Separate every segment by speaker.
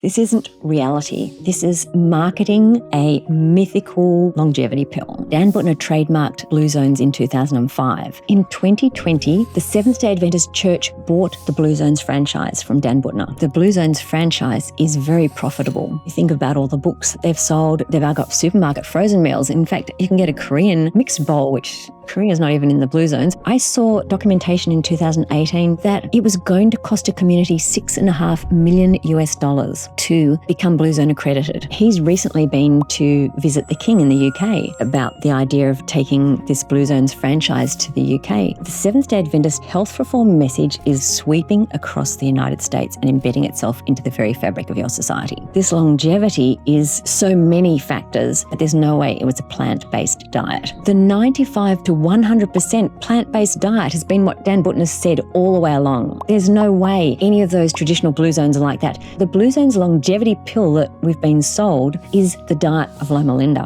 Speaker 1: This isn't reality. This is marketing a mythical longevity pill. Dan Buettner trademarked Blue Zones in 2005. In 2020, the Seventh-day Adventist Church bought the Blue Zones franchise from Dan Buettner. The Blue Zones franchise is very profitable. You think about all the books that they've sold. They've now got supermarket frozen meals. In fact, you can get a Korean mixed bowl, which Korea's not even in the Blue Zones. I saw documentation in 2018 that it was going to cost a community $6.5 million to become Blue Zone accredited. He's recently been to visit the King in the UK about the idea of taking this Blue Zones franchise to the UK. The Seventh-day Adventist health reform message is sweeping across the United States and embedding itself into the very fabric of your society. This longevity is so many factors, but there's no way it was a plant-based diet. The 95 to 100% plant-based diet has been what Dan Buettner said all the way along. There's no way any of those traditional Blue Zones are like that. The Blue Zones longevity pill that we've been sold is the diet of Loma Linda.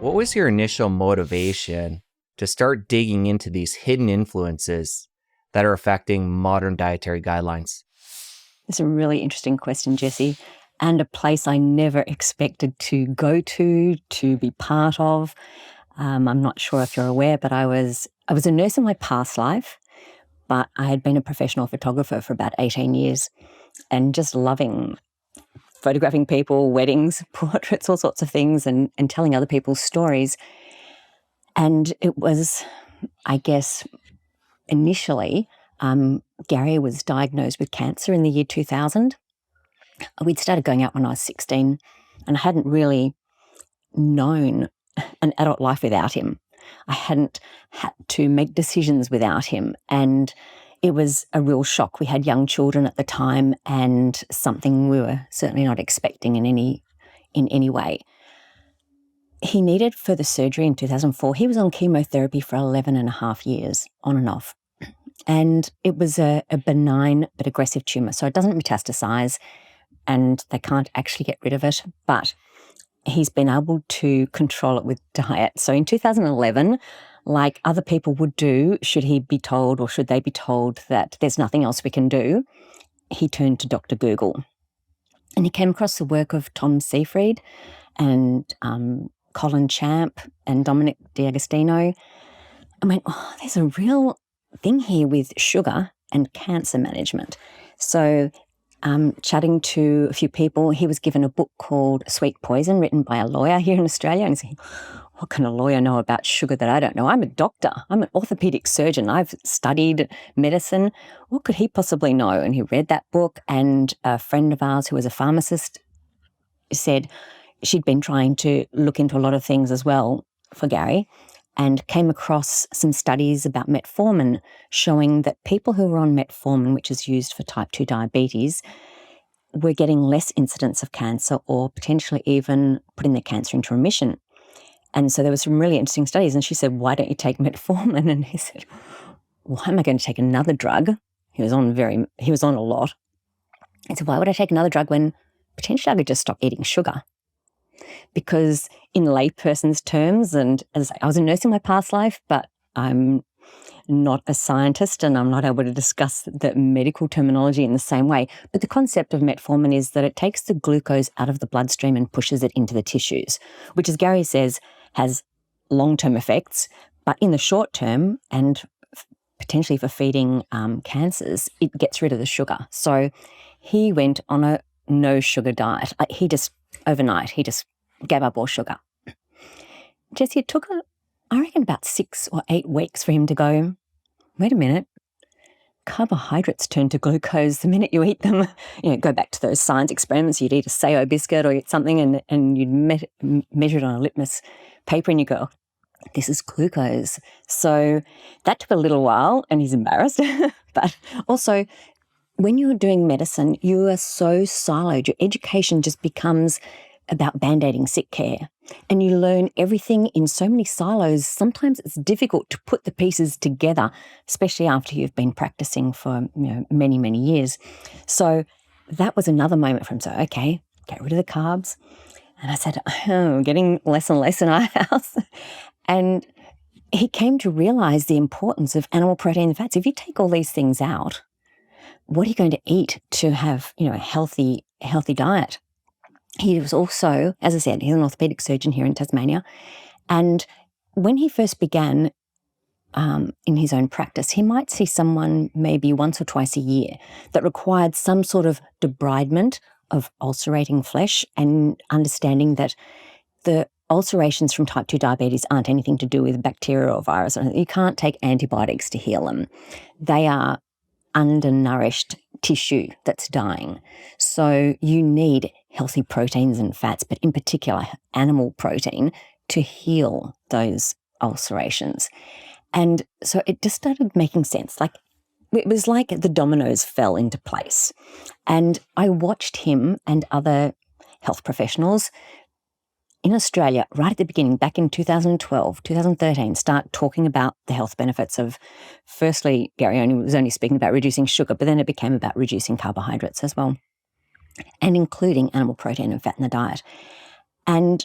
Speaker 2: What was your initial motivation to start digging into these hidden influences that are affecting modern dietary guidelines?
Speaker 1: It's a really interesting question, Jesse, and a place I never expected to go to be part of. I'm not sure if you're aware, but I was a nurse in my past life, but I had been a professional photographer for about 18 years and just loving photographing people, weddings, portraits, all sorts of things, and telling other people's stories. And it was, I guess, initially, Gary was diagnosed with cancer in the year 2000. We'd started going out when I was 16, and I hadn't really known an adult life without him. I hadn't had to make decisions without him, and it was a real shock. We had young children at the time, and something we were certainly not expecting in any way. He needed further surgery in 2004. He was on chemotherapy for 11 and a half years, on and off. And it was a benign but aggressive tumour. So it doesn't metastasize, and they can't actually get rid of it. But he's been able to control it with diet. So in 2011, like other people would do, should he be told or should they be told that there's nothing else we can do, he turned to Dr. Google. And he came across the work of Tom Seyfried and Colin Champ and Dominic D'Agostino and went, oh, there's a real thing here with sugar and cancer management. So chatting to a few people, he was given a book called Sweet Poison, written by a lawyer here in Australia. And he's saying, what can a lawyer know about sugar that I don't know? I'm a doctor. I'm an orthopedic surgeon. I've studied medicine. What could he possibly know? And he read that book, and a friend of ours who was a pharmacist said she'd been trying to look into a lot of things as well for Gary, and came across some studies about metformin showing that people who were on metformin, which is used for type 2 diabetes, were getting less incidence of cancer or potentially even putting their cancer into remission. And so there were some really interesting studies. And she said, why don't you take metformin? And he said, why am I going to take another drug? He was on a lot. I said, why would I take another drug when potentially I could just stop eating sugar? Because in layperson's terms, and as I was a nurse in my past life, but I'm not a scientist and I'm not able to discuss the medical terminology in the same way. But the concept of metformin is that it takes the glucose out of the bloodstream and pushes it into the tissues, which, as Gary says, has long-term effects. But in the short term, and potentially for feeding cancers, it gets rid of the sugar. So he went on a no-sugar diet. Overnight, he just gave up all sugar. Jesse, it took, I reckon, about 6 or 8 weeks for him to go, wait a minute, carbohydrates turn to glucose the minute you eat them. Go back to those science experiments. You'd eat a Sayo biscuit or eat something and you'd measure it on a litmus paper and you go, this is glucose. So that took a little while, and he's embarrassed. But also, when you're doing medicine, you are so siloed. Your education just becomes about band-aiding sick care. And you learn everything in so many silos. Sometimes it's difficult to put the pieces together, especially after you've been practicing for many, many years. So that was another moment for him. So, okay, get rid of the carbs. And I said, getting less and less in our house. And he came to realize the importance of animal protein and fats. If you take all these things out, what are you going to eat to have, a healthy healthy diet. He was also, as I said, he's an orthopedic surgeon here in Tasmania. And when he first began in his own practice, he might see someone maybe once or twice a year that required some sort of debridement of ulcerating flesh, and understanding that the ulcerations from type 2 diabetes aren't anything to do with bacteria or virus. You can't take antibiotics to heal them. They are undernourished tissue that's dying. So you need healthy proteins and fats, but in particular animal protein, to heal those ulcerations. And so it just started making sense. Like, it was like the dominoes fell into place. And I watched him and other health professionals in Australia right at the beginning, back in 2012, 2013, start talking about the health benefits of, firstly, Gary was only speaking about reducing sugar, but then it became about reducing carbohydrates as well, and including animal protein and fat in the diet. And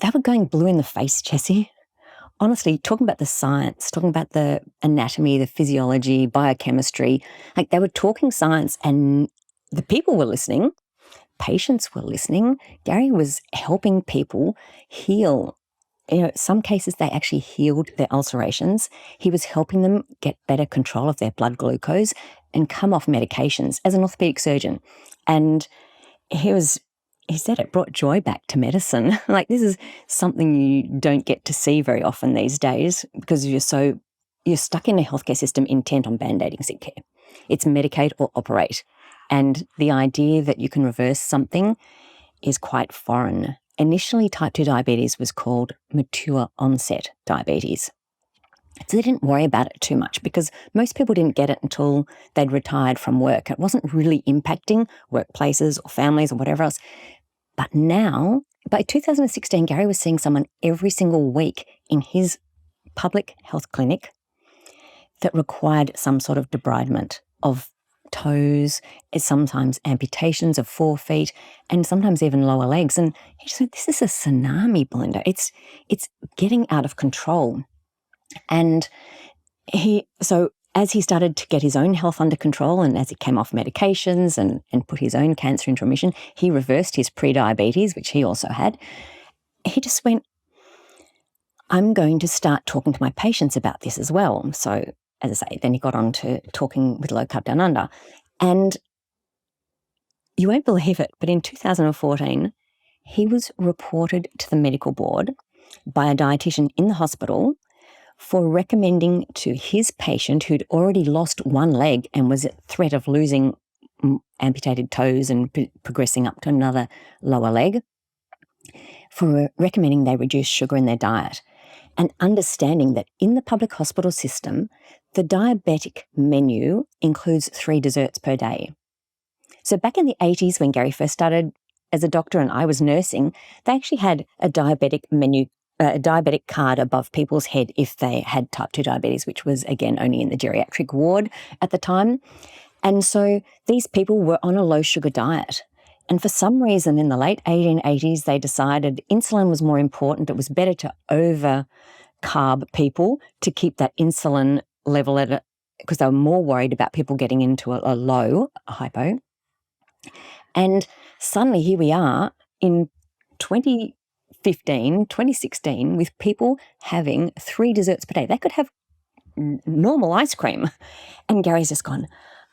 Speaker 1: they were going blue in the face, Jessie. Honestly, talking about the science, talking about the anatomy, the physiology, biochemistry, like they were talking science, and the people were listening. Patients were listening. Gary was helping people heal. Some cases they actually healed their ulcerations. He was helping them get better control of their blood glucose and come off medications as an orthopedic surgeon. And he said it brought joy back to medicine. Like, this is something you don't get to see very often these days, because you're stuck in a healthcare system intent on band-aiding sick care. It's medicate or operate. And the idea that you can reverse something is quite foreign. Initially, type 2 diabetes was called mature onset diabetes. So they didn't worry about it too much, because most people didn't get it until they'd retired from work. It wasn't really impacting workplaces or families or whatever else. But now, by 2016, Gary was seeing someone every single week in his public health clinic that required some sort of debridement of toes, sometimes amputations of 4 feet, and sometimes even lower legs. And he just said, this is a tsunami, Belinda. It's getting out of control. And so as he started to get his own health under control, and as he came off medications and put his own cancer into remission, he reversed his pre-diabetes, which he also had. He just went, I'm going to start talking to my patients about this as well. So, as I say, then he got on to talking with Low Carb Down Under. And you won't believe it, but in 2014, he was reported to the medical board by a dietitian in the hospital for recommending to his patient, who'd already lost one leg and was at threat of losing amputated toes and progressing up to another lower leg, for recommending they reduce sugar in their diet, and understanding that in the public hospital system, the diabetic menu includes 3 desserts per day. So back in the 80s, when Gary first started as a doctor and I was nursing, they actually had a diabetic menu, a diabetic card above people's head if they had type 2 diabetes, which was, again, only in the geriatric ward at the time. And so these people were on a low sugar diet. And for some reason, in the late 1880s, they decided insulin was more important. It was better to over-carb people to keep that insulin level at because they were more worried about people getting into a low, a hypo. And suddenly here we are in 2016 with people having 3 desserts per day. They could have normal ice cream. And Gary's just gone,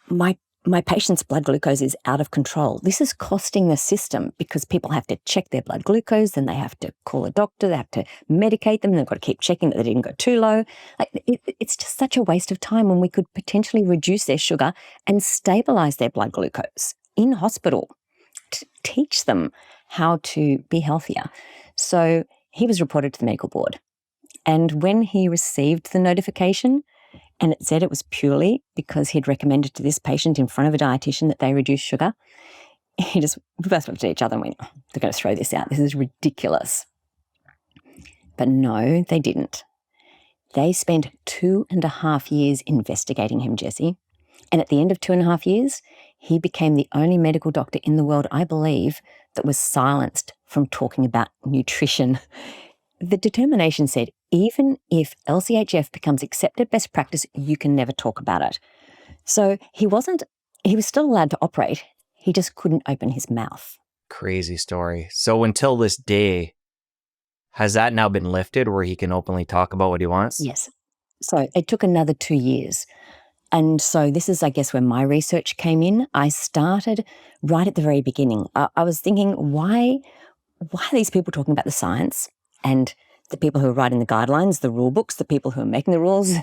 Speaker 1: my patient's blood glucose is out of control. This is costing the system, because people have to check their blood glucose, then they have to call a doctor, they have to medicate them, they've got to keep checking that they didn't go too low. It's just such a waste of time when we could potentially reduce their sugar and stabilize their blood glucose in hospital to teach them how to be healthier. So he was reported to the medical board. And when he received the notification, and it said it was purely because he'd recommended to this patient in front of a dietitian that they reduce sugar, we both looked at each other and went, they're going to throw this out. This is ridiculous. But no, they didn't. They spent 2.5 years investigating him, Jessie. And at the end of 2.5 years, he became the only medical doctor in the world, I believe, that was silenced from talking about nutrition. The determination said, even if LCHF becomes accepted best practice, you can never talk about it. So he was still allowed to operate. He just couldn't open his mouth.
Speaker 2: Crazy story. So until this day, has that now been lifted where he can openly talk about what he wants?
Speaker 1: Yes. So it took another 2 years. And so this is, I guess, where my research came in. I started right at the very beginning. I was thinking, why are these people talking about the science and the people who are writing the guidelines, the rule books, the people who are making the rules,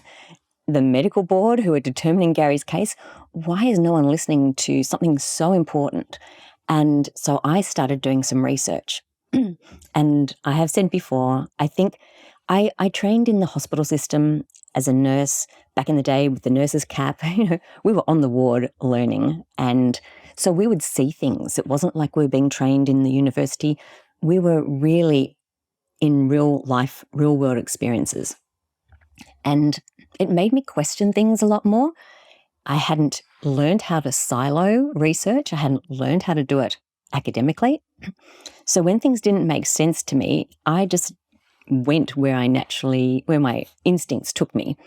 Speaker 1: the medical board who are determining Gary's case? Why is no one listening to something so important? And so I started doing some research. And I have said before, I think I trained in the hospital system as a nurse back in the day with the nurse's cap. We were on the ward learning. And so we would see things. It wasn't like we were being trained in the university. We were really in real life, real world experiences. And it made me question things a lot more. I hadn't learned how to silo research. I hadn't learned how to do it academically. So when things didn't make sense to me, I just went where my instincts took me.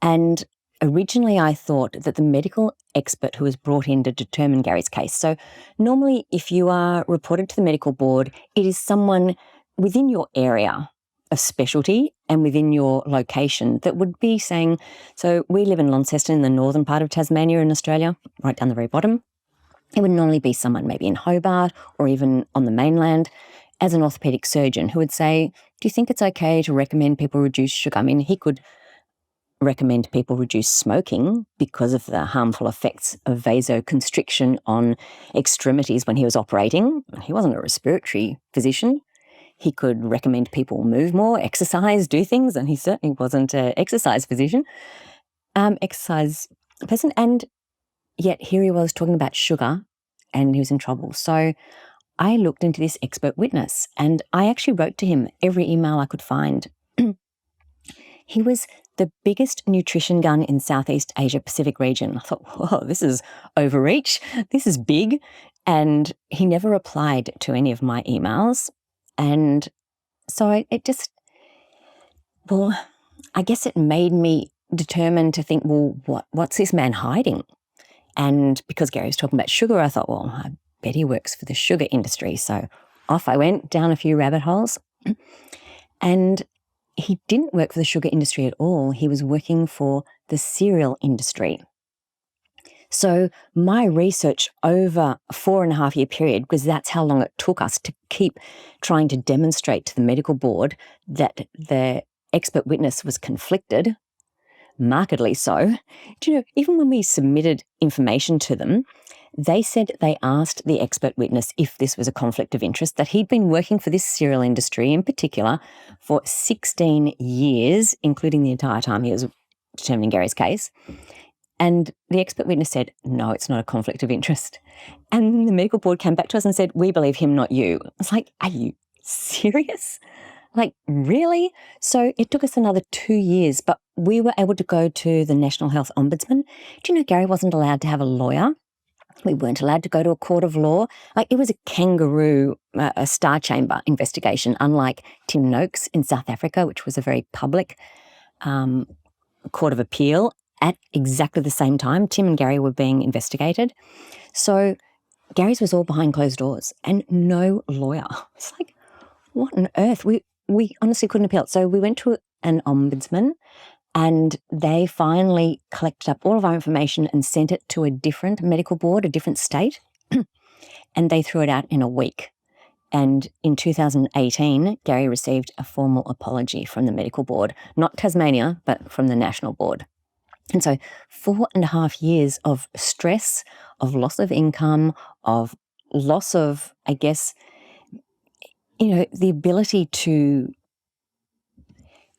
Speaker 1: And originally I thought that the medical expert who was brought in to determine Gary's case. So normally if you are reported to the medical board, it is someone within your area of specialty and within your location that would be saying, so we live in Launceston in the northern part of Tasmania in Australia, right down the very bottom. It would normally be someone maybe in Hobart or even on the mainland as an orthopaedic surgeon who would say, do you think it's okay to recommend people reduce sugar? I mean, he could recommend people reduce smoking because of the harmful effects of vasoconstriction on extremities when he was operating. He wasn't a respiratory physician. He could recommend people move more, exercise, do things, and he certainly wasn't an exercise physician, exercise person. And yet here he was talking about sugar and he was in trouble. So I looked into this expert witness and I actually wrote to him every email I could find. He was the biggest nutrition gun in Southeast Asia Pacific region. I thought, whoa, this is overreach. This is big. And he never replied to any of my emails. And so I guess it made me determined to think, well, what's this man hiding? And because Gary was talking about sugar, I thought, well, I bet he works for the sugar industry. So off I went down a few rabbit holes. And he didn't work for the sugar industry at all. He was working for the cereal industry. So my research over a 4.5-year period, because that's how long it took us to keep trying to demonstrate to the medical board that the expert witness was conflicted, markedly so. Do you know, even when we submitted information to them, they said they asked the expert witness if this was a conflict of interest, that he'd been working for this cereal industry in particular for 16 years, including the entire time he was determining Gary's case. And the expert witness said, no, it's not a conflict of interest. And the medical board came back to us and said, we believe him, not you. I was like, are you serious? Like, really? So it took us another 2 years, but we were able to go to the National Health Ombudsman. Do you know Gary wasn't allowed to have a lawyer? We weren't allowed to go to a court of law. Like, it was a kangaroo, a star chamber investigation, unlike Tim Noakes in South Africa, which was a very public court of appeal. At exactly the same time, Tim and Gary were being investigated. So Gary's was all behind closed doors and no lawyer. It's like, what on earth? We honestly couldn't appeal. So we went to an ombudsman and they finally collected up all of our information and sent it to a different medical board, a different state, and they threw it out in a week. And in 2018, Gary received a formal apology from the medical board, not Tasmania, but from the national board. And so 4.5 years of stress, of loss of income, of loss of, I guess, the ability to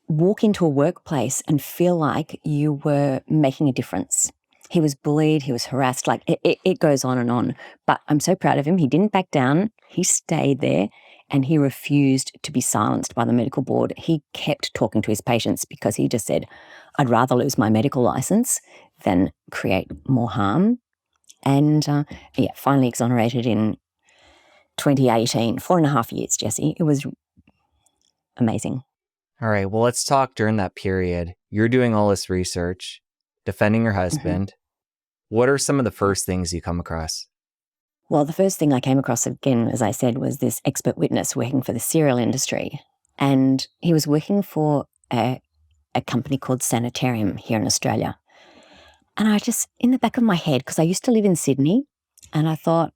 Speaker 1: walk into a workplace and feel like you were making a difference. He was bullied, he was harassed, like it goes on and on. But I'm so proud of him. He didn't back down. He stayed there and he refused to be silenced by the medical board. He kept talking to his patients because he just said, I'd rather lose my medical license than create more harm. And finally exonerated in 2018, 4.5 years, Jessie. It was amazing.
Speaker 2: All right, well, let's talk during that period. You're doing all this research, defending your husband. What are some of the first things you come across?
Speaker 1: Well, the first thing I came across, again, as I said, was this expert witness working for the cereal industry. And he was working for a company called Sanitarium here in Australia. And I just, in the back of my head, because I used to live in Sydney, and I thought,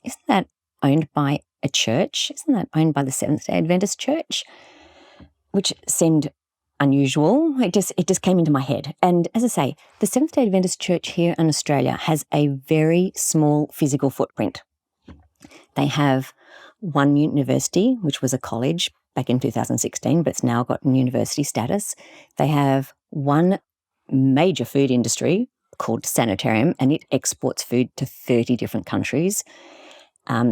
Speaker 1: isn't that owned by a church? Isn't that owned by the Seventh-day Adventist Church? Which seemed unusual. It just came into my head. And as I say, the Seventh-day Adventist Church here in Australia has a very small physical footprint. They have one university, which was a college back in 2016, but it's now got university status. They have one major food industry called Sanitarium, and it exports food to 30 different countries.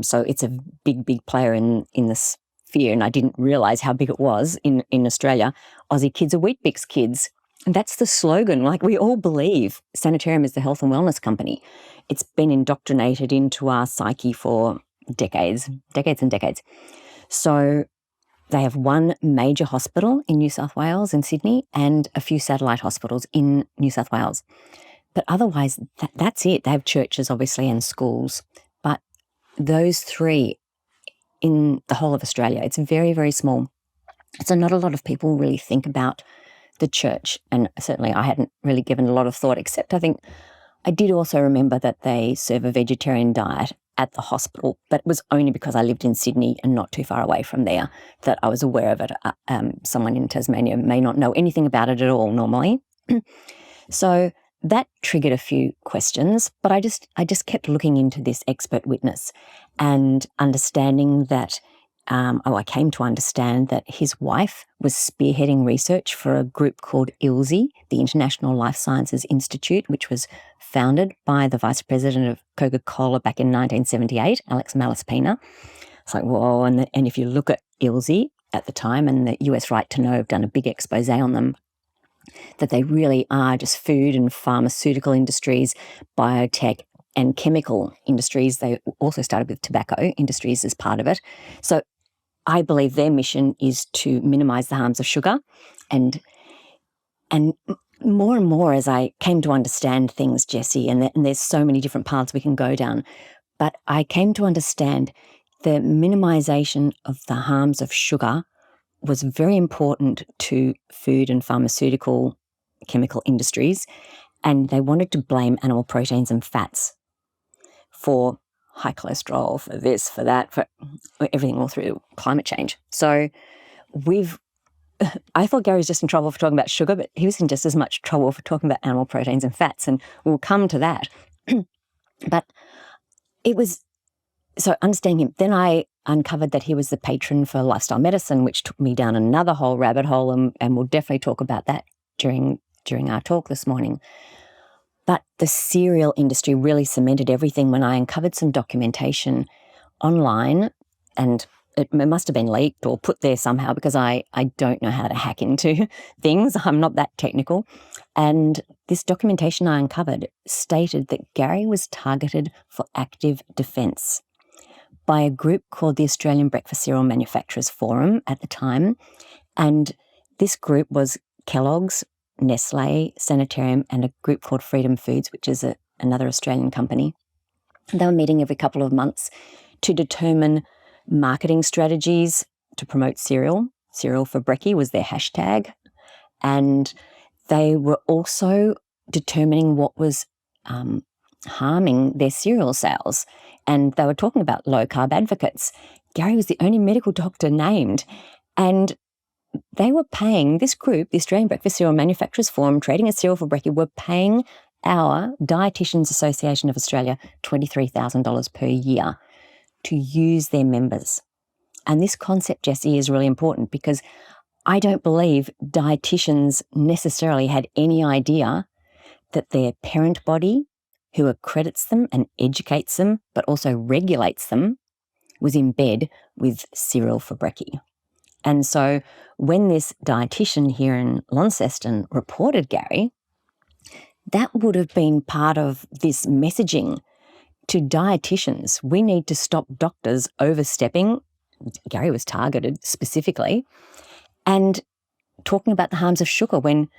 Speaker 1: So it's a big, big player in this sphere, and I didn't realise how big it was in Australia. Aussie kids are Weet-Bix kids. And that's the slogan. Like, we all believe Sanitarium is the health and wellness company. It's been indoctrinated into our psyche for decades and decades. So they have one major hospital in New South Wales and Sydney and a few satellite hospitals in New South Wales. But otherwise, that's it. They have churches, obviously, and schools. But those three in the whole of Australia, it's very, very small. So not a lot of people really think about the church. And certainly I hadn't really given a lot of thought, except I think I did also remember that they serve a vegetarian diet at the hospital, but it was only because I lived in Sydney and not too far away from there that I was aware of it. Someone in Tasmania may not know anything about it at all normally. So that triggered a few questions, but I just kept looking into this expert witness and understanding that, I came to understand that his wife was spearheading research for a group called ILSI, the International Life Sciences Institute, which was founded by the vice president of Coca-Cola back in 1978, Alex Malaspina. It's like, whoa, and if you look at ILSI at the time, and the US Right to Know have done a big expose on them, that they really are just food and pharmaceutical industries, biotech and chemical industries. They also started with tobacco industries as part of it. So I believe their mission is to minimize the harms of sugar. And more and more as I came to understand things, Jessie, and there's so many different paths we can go down, but I came to understand the minimization of the harms of sugar was very important to food and pharmaceutical chemical industries, and they wanted to blame animal proteins and fats for high cholesterol, for this, for that, for everything all through climate change. So I thought Gary was just in trouble for talking about sugar, but he was in just as much trouble for talking about animal proteins and fats, and we'll come to that. But it was, so understanding him, then I uncovered that he was the patron for lifestyle medicine, which took me down another whole rabbit hole, and we'll definitely talk about that during our talk this morning. But the cereal industry really cemented everything when I uncovered some documentation online, and it must have been leaked or put there somehow because I don't know how to hack into things. I'm not that technical. And this documentation I uncovered stated that Gary was targeted for active defence by a group called the Australian Breakfast Cereal Manufacturers Forum at the time. And this group was Kellogg's, Nestle, Sanitarium, and a group called Freedom Foods, which is another Australian company. They were meeting every couple of months to determine marketing strategies to promote cereal. Cereal for brekkie was their hashtag. And they were also determining what was harming their cereal sales. And they were talking about low-carb advocates. Gary was the only medical doctor named. And they were paying, this group, the Australian Breakfast Cereal Manufacturers Forum, Trading as Cereal for Brekkie, were paying our Dietitians Association of Australia $23,000 per year to use their members. And this concept, Jessie, is really important because I don't believe dietitians necessarily had any idea that their parent body, who accredits them and educates them, but also regulates them, was in bed with cereal for brekkie. And so when this dietitian here in Launceston reported Gary, that would have been part of this messaging to dietitians. We need to stop doctors overstepping. Gary was targeted specifically, and talking about the harms of sugar when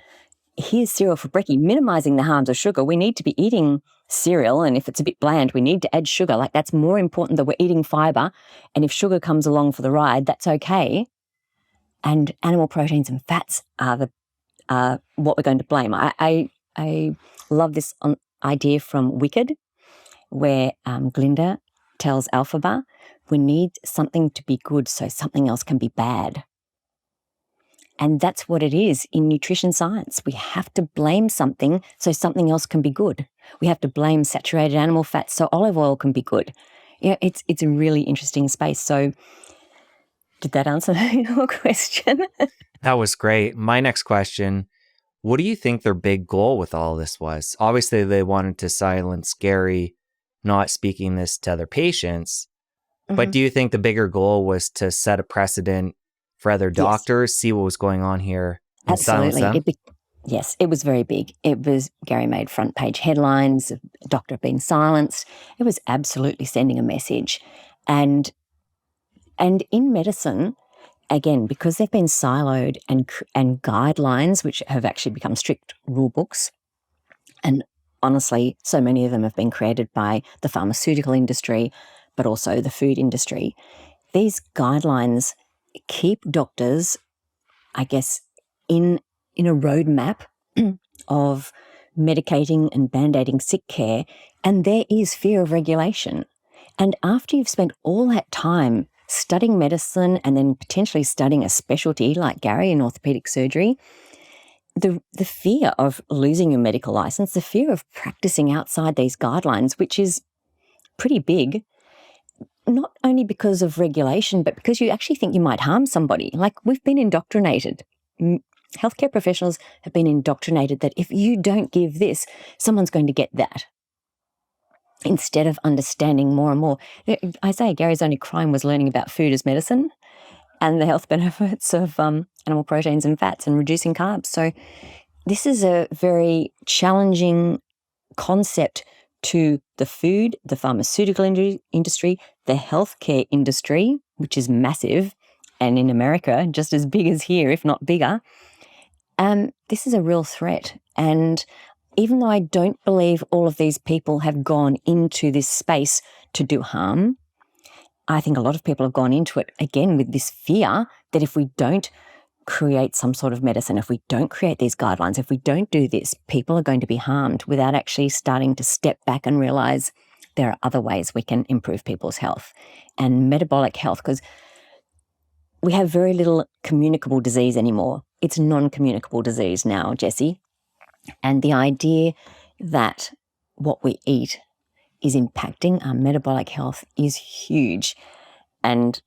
Speaker 1: here's cereal for brekkie, minimising the harms of sugar. We need to be eating cereal, and if it's a bit bland, we need to add sugar. Like, that's more important that we're eating fiber, and if sugar comes along for the ride, that's okay. And animal proteins and fats are what we're going to blame. I love this idea from Wicked, where Glinda tells Elphaba, we need something to be good so something else can be bad. And that's what it is in nutrition science. We have to blame something so something else can be good. We have to blame saturated animal fats so olive oil can be good. Yeah, it's a really interesting space. So did that answer your question?
Speaker 2: That was great. My next question, what do you think their big goal with all this was? Obviously, they wanted to silence Gary not speaking this to other patients, but do you think the bigger goal was to set a precedent for other doctors, see what was going on here, and silence them?
Speaker 1: Yes, it was very big. It was, Gary made front page headlines, a doctor being silenced. It was absolutely sending a message. And in medicine, again, because they've been siloed and guidelines, which have actually become strict rule books, and honestly, so many of them have been created by the pharmaceutical industry, but also the food industry. These guidelines keep doctors, I guess, in a roadmap of medicating and band-aiding sick care, and there is fear of regulation. And after you've spent all that time studying medicine and then potentially studying a specialty like Gary in orthopedic surgery, the fear of losing your medical license, the fear of practicing outside these guidelines, which is pretty big, not only because of regulation, but because you actually think you might harm somebody. Like, we've been indoctrinated. Healthcare professionals have been indoctrinated that if you don't give this, someone's going to get that. Instead of understanding more and more. I say Gary's only crime was learning about food as medicine and the health benefits of animal proteins and fats and reducing carbs. So this is a very challenging concept to the food, the pharmaceutical industry, the healthcare industry, which is massive, and in America, just as big as here, if not bigger. This is a real threat. And even though I don't believe all of these people have gone into this space to do harm, I think a lot of people have gone into it, again, with this fear that if we don't create some sort of medicine, if we don't create these guidelines, if we don't do this, people are going to be harmed, without actually starting to step back and realize there are other ways we can improve people's health and metabolic health, because we have very little communicable disease anymore. It's non-communicable disease now, Jessie. And the idea that what we eat is impacting our metabolic health is huge. And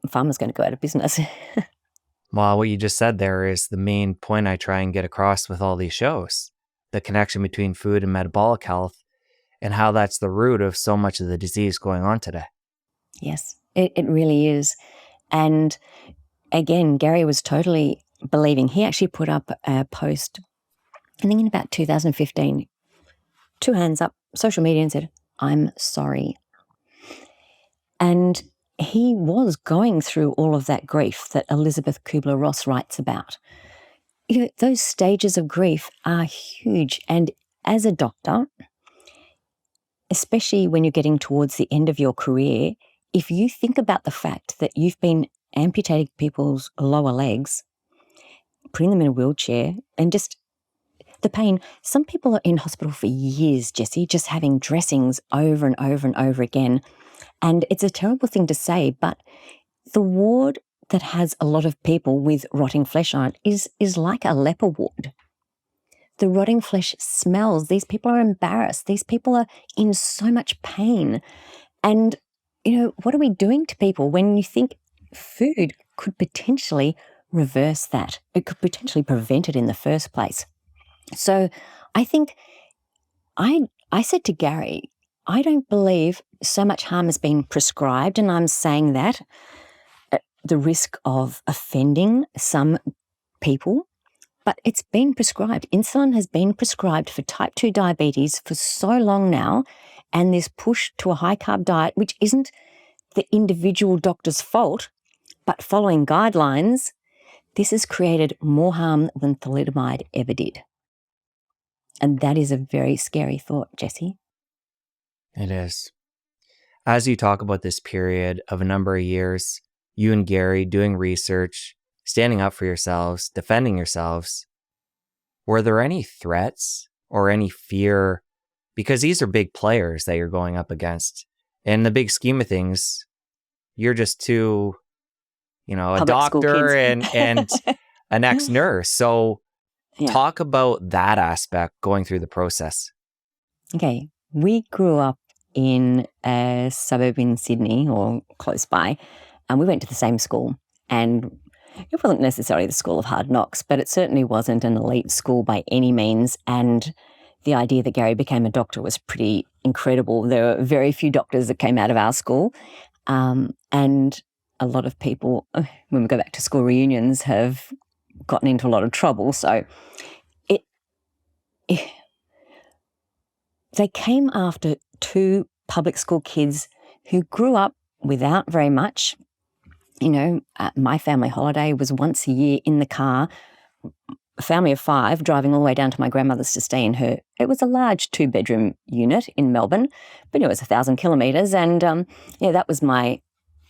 Speaker 1: pharma's going to go out of business.
Speaker 2: Well, what you just said there is the main point I try and get across with all these shows. The connection between food and metabolic health, and how that's the root of so much of the disease going on today.
Speaker 1: Yes, it really is. And again, Gary was totally believing. He actually put up a post, I think in about 2015, 2 hands up, social media, and said, "I'm sorry." And he was going through all of that grief that Elizabeth Kubler-Ross writes about. You know, those stages of grief are huge. And as a doctor, especially when you're getting towards the end of your career, if you think about the fact that you've been amputating people's lower legs, putting them in a wheelchair, and just the pain. Some people are in hospital for years, Jessie, just having dressings over and over and over again. And it's a terrible thing to say, but the ward that has a lot of people with rotting flesh on it is like a leper ward. The rotting flesh smells. These people are embarrassed. These people are in so much pain. And, you know, what are we doing to people when you think food could potentially reverse that? It could potentially prevent it in the first place. So I think I said to Gary, I don't believe so much harm has been prescribed, and I'm saying that at the risk of offending some people, but it's been prescribed. Insulin has been prescribed for type 2 diabetes for so long now, and this push to a high-carb diet, which isn't the individual doctor's fault, but following guidelines, this has created more harm than thalidomide ever did. And that is a very scary thought, Jessie.
Speaker 2: It is. As you talk about this period of a number of years, you and Gary doing research, standing up for yourselves, defending yourselves, were there any threats or any fear? Because these are big players that you're going up against. In the big scheme of things, you're just two, a
Speaker 1: Public school
Speaker 2: doctor
Speaker 1: kids.
Speaker 2: and an ex-nurse. So
Speaker 1: Yeah.
Speaker 2: talk about that aspect going through the process.
Speaker 1: Okay. We grew up in a suburb in Sydney or close by, and we went to the same school. And it wasn't necessarily the school of hard knocks, but it certainly wasn't an elite school by any means. And the idea that Gary became a doctor was pretty incredible. There were very few doctors that came out of our school. And a lot of people, when we go back to school reunions, have gotten into a lot of trouble. So they came after two public school kids who grew up without very much. My family holiday was once a year in the car, a family of 5 driving all the way down to my grandmother's to stay in her. It was a large 2-bedroom unit in Melbourne, but it was 1,000 kilometres. And that was my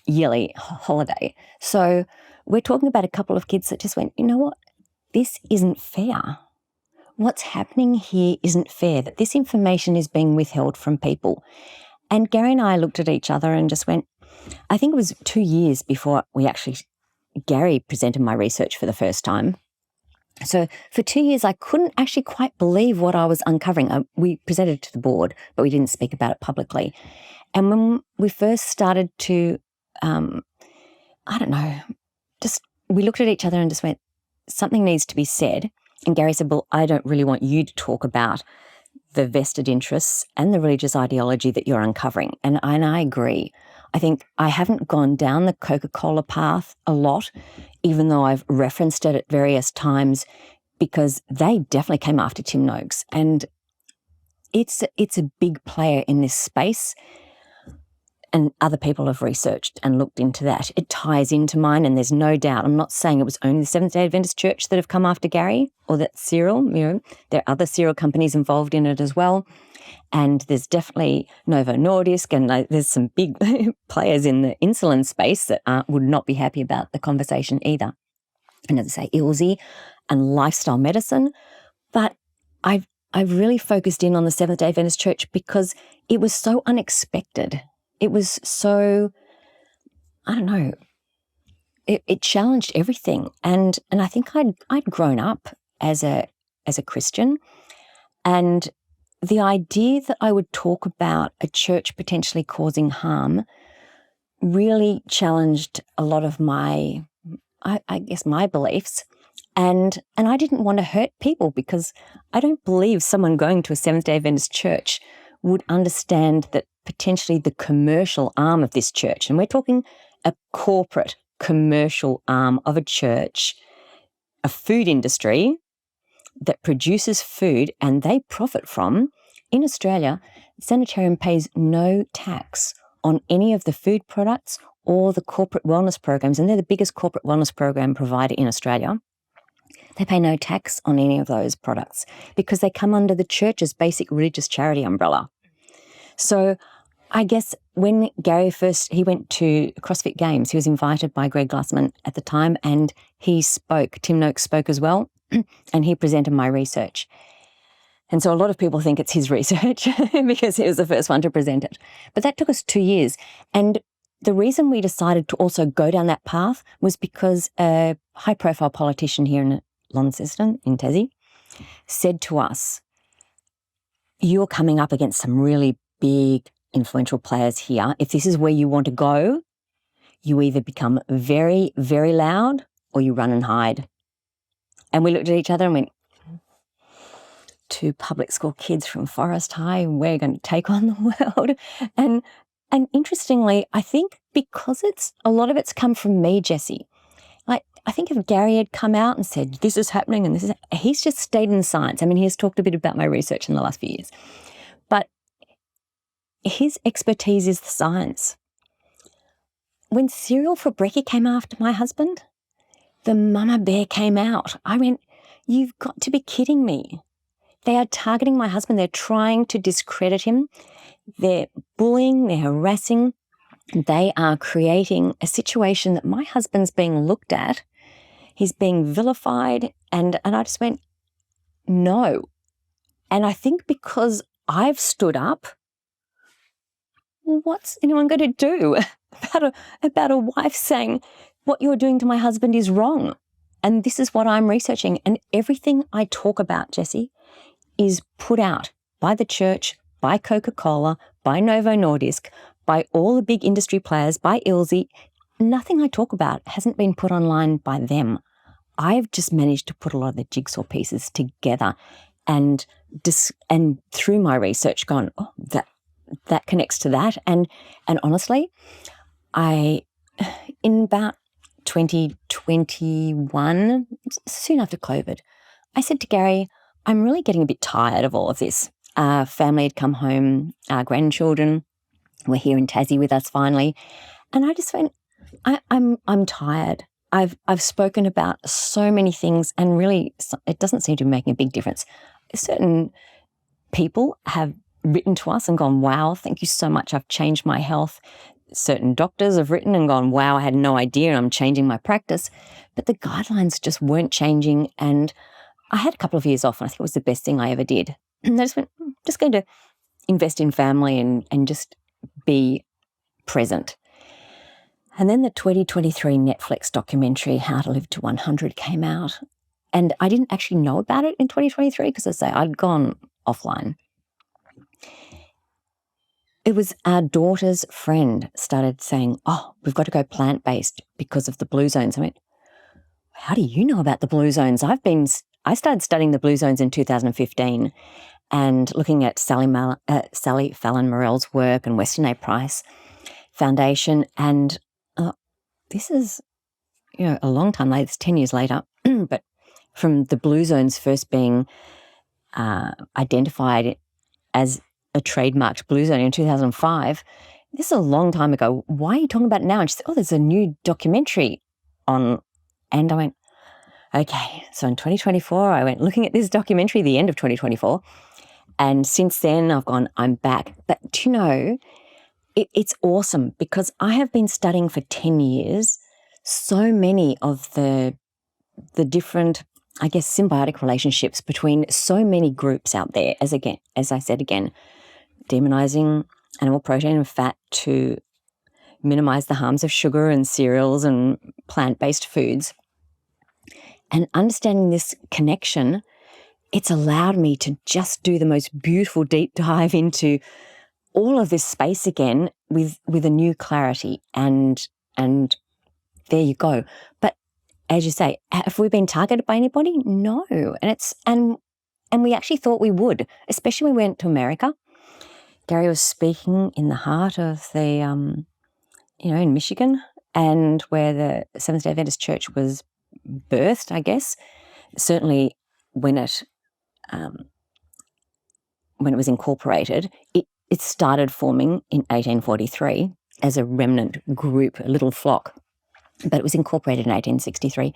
Speaker 1: yearly holiday. So we're talking about a couple of kids that just went, you know what, this isn't fair. What's happening here isn't fair, that this information is being withheld from people. And Gary and I looked at each other and just went, I think it was 2 years before Gary presented my research for the first time. So for 2 years, I couldn't actually quite believe what I was uncovering. We presented it to the board, but we didn't speak about it publicly. And when we first started to, we looked at each other and just went, something needs to be said. And Gary said, well, I don't really want you to talk about the vested interests and the religious ideology that you're uncovering. And I agree. I think I haven't gone down the Coca-Cola path a lot, even though I've referenced it at various times, because they definitely came after Tim Noakes. And it's a big player in this space. And other people have researched and looked into that. It ties into mine, and there's no doubt. I'm not saying it was only the Seventh-day Adventist Church that have come after Gary or that cereal. There are other cereal companies involved in it as well. And there's definitely Novo Nordisk, and there's some big players in the insulin space that would not be happy about the conversation either. And as I say, Ilse and lifestyle medicine. But I've really focused in on the Seventh-day Adventist Church because it was so unexpected. It was so, I don't know, it challenged everything. And I think I'd grown up as a Christian, and the idea that I would talk about a church potentially causing harm really challenged a lot of my beliefs. And I didn't want to hurt people, because I don't believe someone going to a Seventh-day Adventist church would understand that potentially the commercial arm of this church, and we're talking a corporate commercial arm of a church, a food industry that produces food and they profit from. In Australia, Sanitarium pays no tax on any of the food products or the corporate wellness programs, and they're the biggest corporate wellness program provider in Australia. They pay no tax on any of those products because they come under the church's basic religious charity umbrella. So I guess when Gary he went to CrossFit Games, he was invited by Greg Glassman at the time, and he spoke. Tim Noakes spoke as well, and he presented my research. And so a lot of people think it's his research because he was the first one to present it. But that took us 2 years. And the reason we decided to also go down that path was because a high-profile politician here in Launceston, in Tassie, said to us, you're coming up against some really big influential players here. If this is where you want to go, you either become very, very loud or you run and hide. And we looked at each other and went, 2 public school kids from Forest High, we're going to take on the world. And interestingly, I think because a lot of it's come from me, Jessie. I think if Gary had come out and said, this is happening and he's just stayed in science. I mean, he has talked a bit about my research in the last few years. But his expertise is the science. When cereal for brekkie came after my husband, the mama bear came out. I went, you've got to be kidding me. They are targeting my husband. They're trying to discredit him. They're bullying, they're harassing. They are creating a situation that my husband's being looked at. He's being vilified. And I just went, no. And I think because I've stood up, what's anyone going to do about a wife saying, what you're doing to my husband is wrong? And this is what I'm researching. And everything I talk about, Jessie, is put out by the church, by Coca-Cola, by Novo Nordisk, by all the big industry players, by Ilse. Nothing I talk about hasn't been put online by them. I've just managed to put a lot of the jigsaw pieces together and through my research gone, oh, that connects to that. And honestly, in about 2021, soon after COVID, I said to Gary, I'm really getting a bit tired of all of this. Our family had come home, our grandchildren were here in Tassie with us finally. And I just went, I'm tired. I've spoken about so many things and really it doesn't seem to be making a big difference. Certain people have written to us and gone, wow, thank you so much. I've changed my health. Certain doctors have written and gone, wow, I had no idea and I'm changing my practice. But the guidelines just weren't changing. And I had a couple of years off and I think it was the best thing I ever did. And I just went, I'm just going to invest in family and just be present. And then the 2023 Netflix documentary, How to Live to 100, came out. And I didn't actually know about it in 2023 because, as I say, I'd gone offline. It was our daughter's friend started saying, oh, we've got to go plant-based because of the blue zones. I went, how do you know about the blue zones? I started studying the blue zones in 2015 and looking at Sally Fallon Morell's work and Weston A. Price Foundation. And this is, a long time later, it's 10 years later, but from the blue zones first being identified as a trademarked blue zone in 2005, this is a long time ago. Why are you talking about it now? And she said, oh, there's a new documentary on, and I went, okay. So in 2024, I went looking at this documentary, the end of 2024, and since then I've gone, I'm back. But do you know, it's awesome because I have been studying for 10 years so many of the different, I guess, symbiotic relationships between so many groups out there, as I said again, demonizing animal protein and fat to minimize the harms of sugar and cereals and plant-based foods. And understanding this connection, it's allowed me to just do the most beautiful deep dive into all of this space again with a new clarity. And there you go. But as you say, have we been targeted by anybody? No. And we actually thought we would, especially when we went to America. Gary was speaking in the heart of the, in Michigan, and where the Seventh-day Adventist Church was birthed, I guess. Certainly when it was incorporated, it started forming in 1843 as a remnant group, a little flock. But it was incorporated in 1863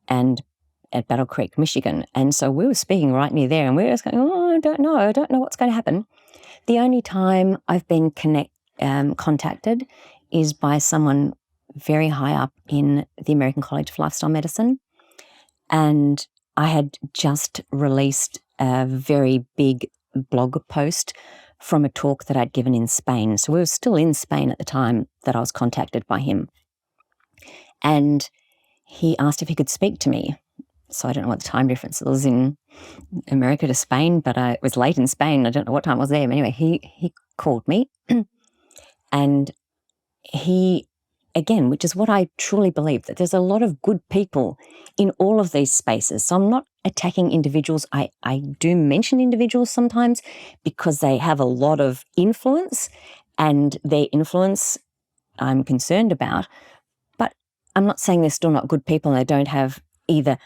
Speaker 1: and at Battle Creek, Michigan. And so we were speaking right near there and we were just going, oh, I don't know what's going to happen. The only time I've been contacted is by someone very high up in the American College of Lifestyle Medicine. And I had just released a very big blog post from a talk that I'd given in Spain. So we were still in Spain at the time that I was contacted by him. And he asked if he could speak to me. So I don't know what the time difference was in America to Spain, but it was late in Spain. I don't know what time it was there. But anyway, he called me. And he, again, which is what I truly believe, that there's a lot of good people in all of these spaces. So I'm not attacking individuals. I do mention individuals sometimes because they have a lot of influence, and their influence I'm concerned about. But I'm not saying they're still not good people and they don't have either,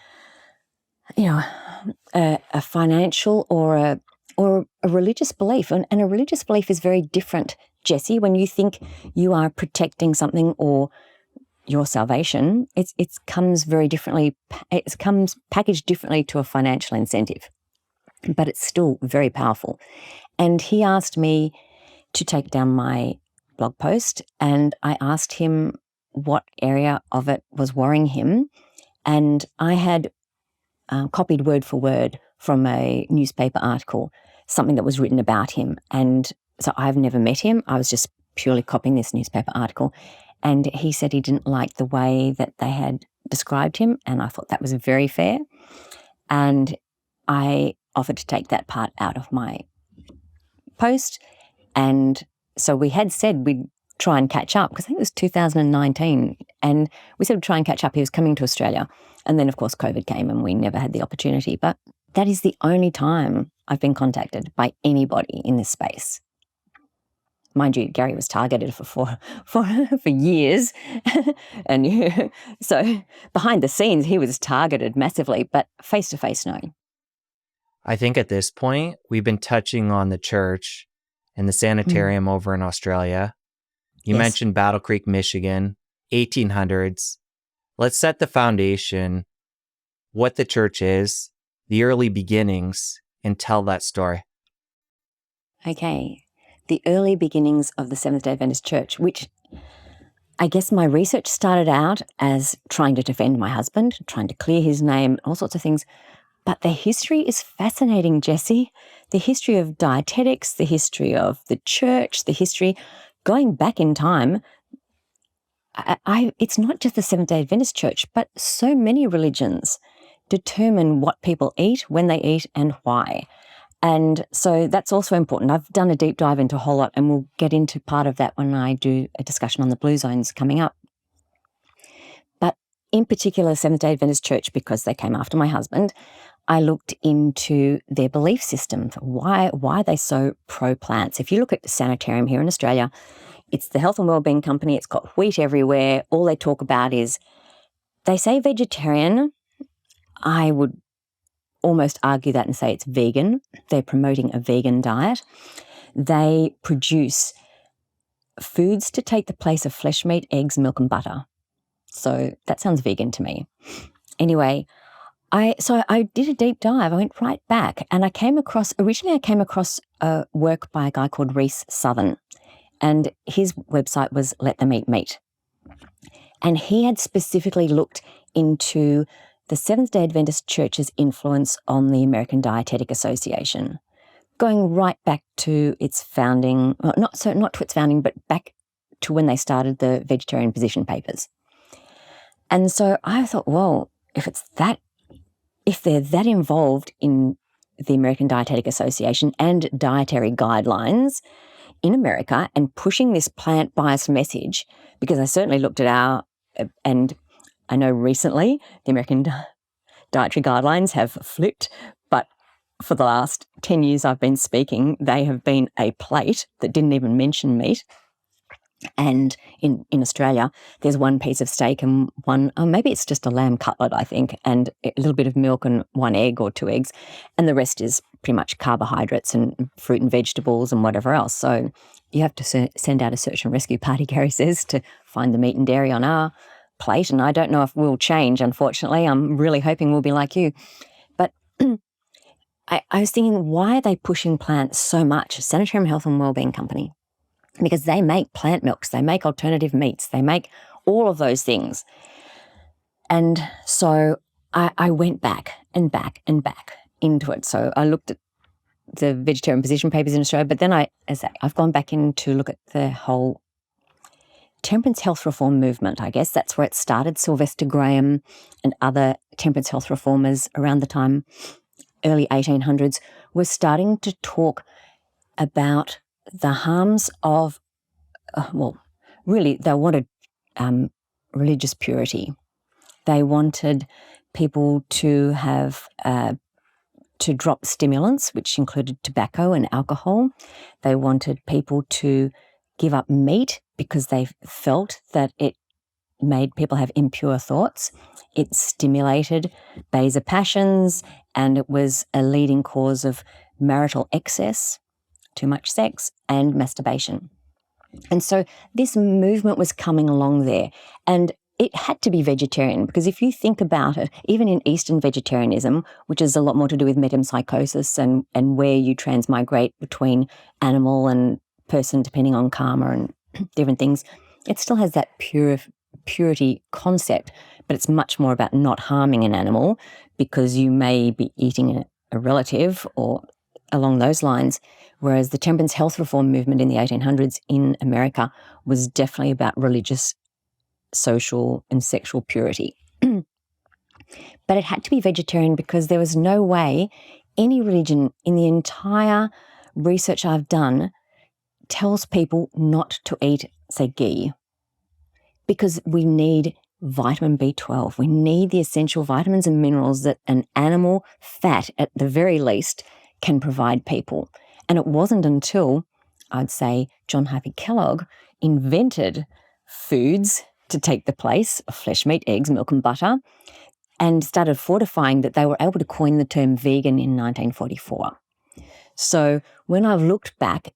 Speaker 1: a financial or a religious belief. And a religious belief is very different, Jessie. When you think you are protecting something or your salvation, it comes very differently. It comes packaged differently to a financial incentive. but it's still very powerful. And he asked me to take down my blog post, and I asked him what area of it was worrying him. And I had copied word for word from a newspaper article, something that was written about him. And so I've never met him. I was just purely copying this newspaper article. And he said he didn't like the way that they had described him. And I thought that was very fair. And I offered to take that part out of my post. And so we had said we'd try and catch up, because I think it was 2019. And we said we'd try and catch up. He was coming to Australia. And then, of course, COVID came and we never had the opportunity. But that is the only time I've been contacted by anybody in this space. Mind you, Gary was targeted for years. And so behind the scenes, he was targeted massively, but face-to-face, no.
Speaker 2: I think at this point, we've been touching on the church and the sanitarium over in Australia. You mentioned Battle Creek, Michigan, 1800s. Let's set the foundation, what the church is, the early beginnings, and tell that story.
Speaker 1: Okay. The early beginnings of the Seventh-day Adventist Church, which I guess my research started out as trying to defend my husband, trying to clear his name, all sorts of things. But the history is fascinating, Jessie. The history of dietetics, the history of the church, the history going back in time. It's not just the Seventh-day Adventist Church, but so many religions determine what people eat, when they eat, and why. And so that's also important. I've done a deep dive into a whole lot, and we'll get into part of that when I do a discussion on the blue zones coming up. But in particular, Seventh-day Adventist Church, because they came after my husband, I looked into their belief system. Why are they so pro-plants? If you look at the sanitarium here in Australia, it's the Health and Wellbeing Company. It's got wheat everywhere. All they talk about is, they say vegetarian. I would almost argue that and say it's vegan. They're promoting a vegan diet. They produce foods to take the place of flesh, meat, eggs, milk, and butter. So that sounds vegan to me. Anyway, I did a deep dive. I went right back, and originally I came across a work by a guy called Rhys Southern, and his website was Let Them Eat Meat. And he had specifically looked into the Seventh-day Adventist Church's influence on the American Dietetic Association, going right back to its founding, well, not to its founding, but back to when they started the vegetarian position papers. And so I thought, well, if they're that involved in the American Dietetic Association and dietary guidelines in America and pushing this plant-biased message, because I certainly looked at and I know recently the American dietary guidelines have flipped, but for the last 10 years I've been speaking, they have been a plate that didn't even mention meat. And in Australia, there's one piece of steak and maybe it's just a lamb cutlet, I think, and a little bit of milk and one egg or two eggs. And the rest is pretty much carbohydrates and fruit and vegetables and whatever else. So you have to send out a search and rescue party, Gary says, to find the meat and dairy on our plate. And I don't know if we'll change, unfortunately. I'm really hoping we'll be like you. But I was thinking, why are they pushing plants so much? Sanitarium Health and Wellbeing Company. Because they make plant milks, they make alternative meats, they make all of those things. And so I went back and back and back into it. So I looked at the vegetarian position papers in Australia, but then I've gone back in to look at the whole temperance health reform movement. I guess that's where it started. Sylvester Graham and other temperance health reformers around the time, early 1800s, were starting to talk about the harms of, really, they wanted religious purity. They wanted people to have, to drop stimulants, which included tobacco and alcohol. They wanted people to give up meat because they felt that it made people have impure thoughts. It stimulated baser passions, and it was a leading cause of marital excess, too much sex, and masturbation. And so this movement was coming along there. And it had to be vegetarian, because if you think about it, even in Eastern vegetarianism, which is a lot more to do with metempsychosis and where you transmigrate between animal and person depending on karma and different things, it still has that purity concept, but it's much more about not harming an animal because you may be eating a relative or along those lines, whereas the temperance health reform movement in the 1800s in America was definitely about religious, social, and sexual purity. But it had to be vegetarian because there was no way any religion in the entire research I've done tells people not to eat, say, ghee, because we need vitamin B12. We need the essential vitamins and minerals that an animal fat, at the very least, can provide people. And it wasn't until, I'd say, John Harvey Kellogg invented foods to take the place of flesh, meat, eggs, milk and butter, and started fortifying that they were able to coin the term vegan in 1944. So when I've looked back,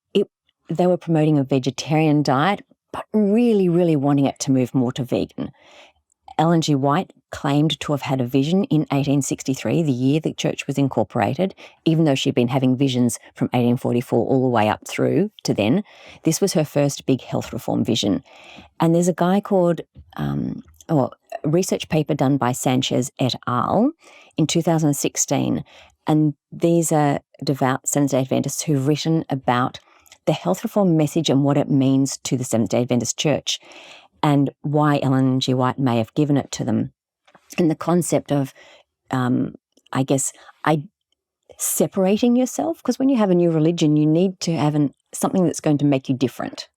Speaker 1: they were promoting a vegetarian diet, but really, really wanting it to move more to vegan. Ellen G. White claimed to have had a vision in 1863, the year the church was incorporated, even though she'd been having visions from 1844 all the way up through to then. This was her first big health reform vision. And there's a guy called, a research paper done by Sanchez et al. In 2016, and these are devout Seventh-day Adventists who've written about the health reform message and what it means to the Seventh-day Adventist Church, and why Ellen G. White may have given it to them. And the concept of, separating yourself, because when you have a new religion, you need to have something that's going to make you different.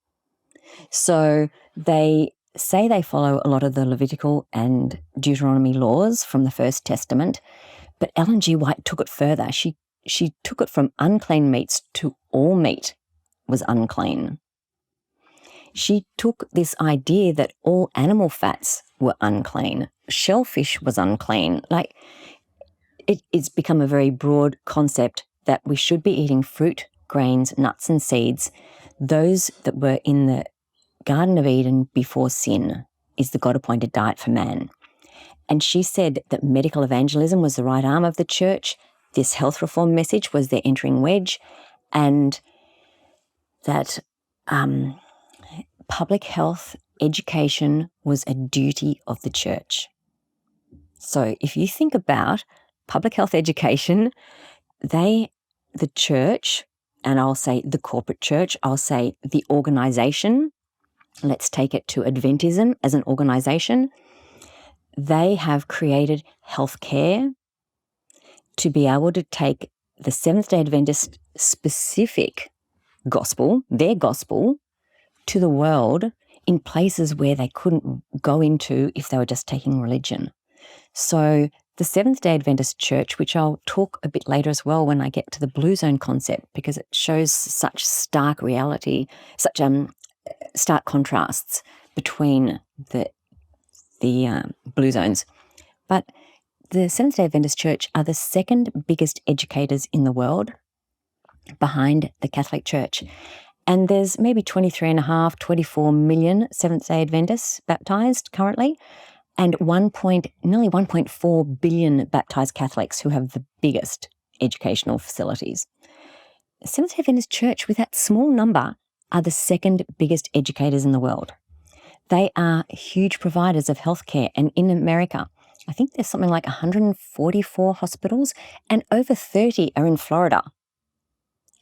Speaker 1: So they say they follow a lot of the Levitical and Deuteronomy laws from the First Testament, but Ellen G. White took it further. She took it from unclean meats to all meat was unclean. She took this idea that all animal fats were unclean. Shellfish was unclean. Like, it's become a very broad concept that we should be eating fruit, grains, nuts and seeds. Those that were in the Garden of Eden before sin is the God-appointed diet for man. And she said that medical evangelism was the right arm of the church. This health reform message was their entering wedge, and that public health education was a duty of the church. So if you think about public health education, the church, and I'll say the corporate church, I'll say the organization, let's take it to Adventism as an organization, they have created healthcare to be able to take the Seventh-day Adventist specific gospel, their gospel, to the world in places where they couldn't go into if they were just taking religion. So the Seventh-day Adventist Church, which I'll talk a bit later as well when I get to the Blue Zone concept, because it shows such stark reality, such stark contrasts between the Blue Zones. But the Seventh-day Adventist Church are the second biggest educators in the world behind the Catholic Church. And there's maybe 24 million Seventh-day Adventists baptized currently, and nearly 1.4 billion baptized Catholics who have the biggest educational facilities. The Seventh-day Adventist Church, with that small number, are the second biggest educators in the world. They are huge providers of healthcare, and in America, I think there's something like 144 hospitals, and over 30 are in Florida.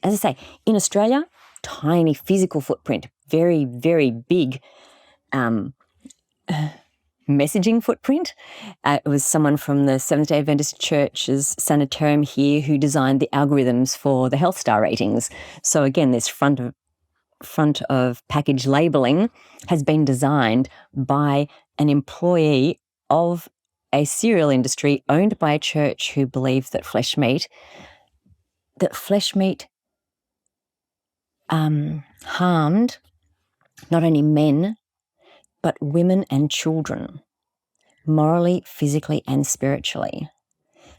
Speaker 1: As I say, in Australia, tiny physical footprint, very, very big messaging footprint. It was someone from the Seventh-day Adventist Church's sanitarium here who designed the algorithms for the health star ratings. So again, this front of package labeling has been designed by an employee of a cereal industry owned by a church who believed that flesh meat harmed not only men, but women and children, morally, physically, and spiritually.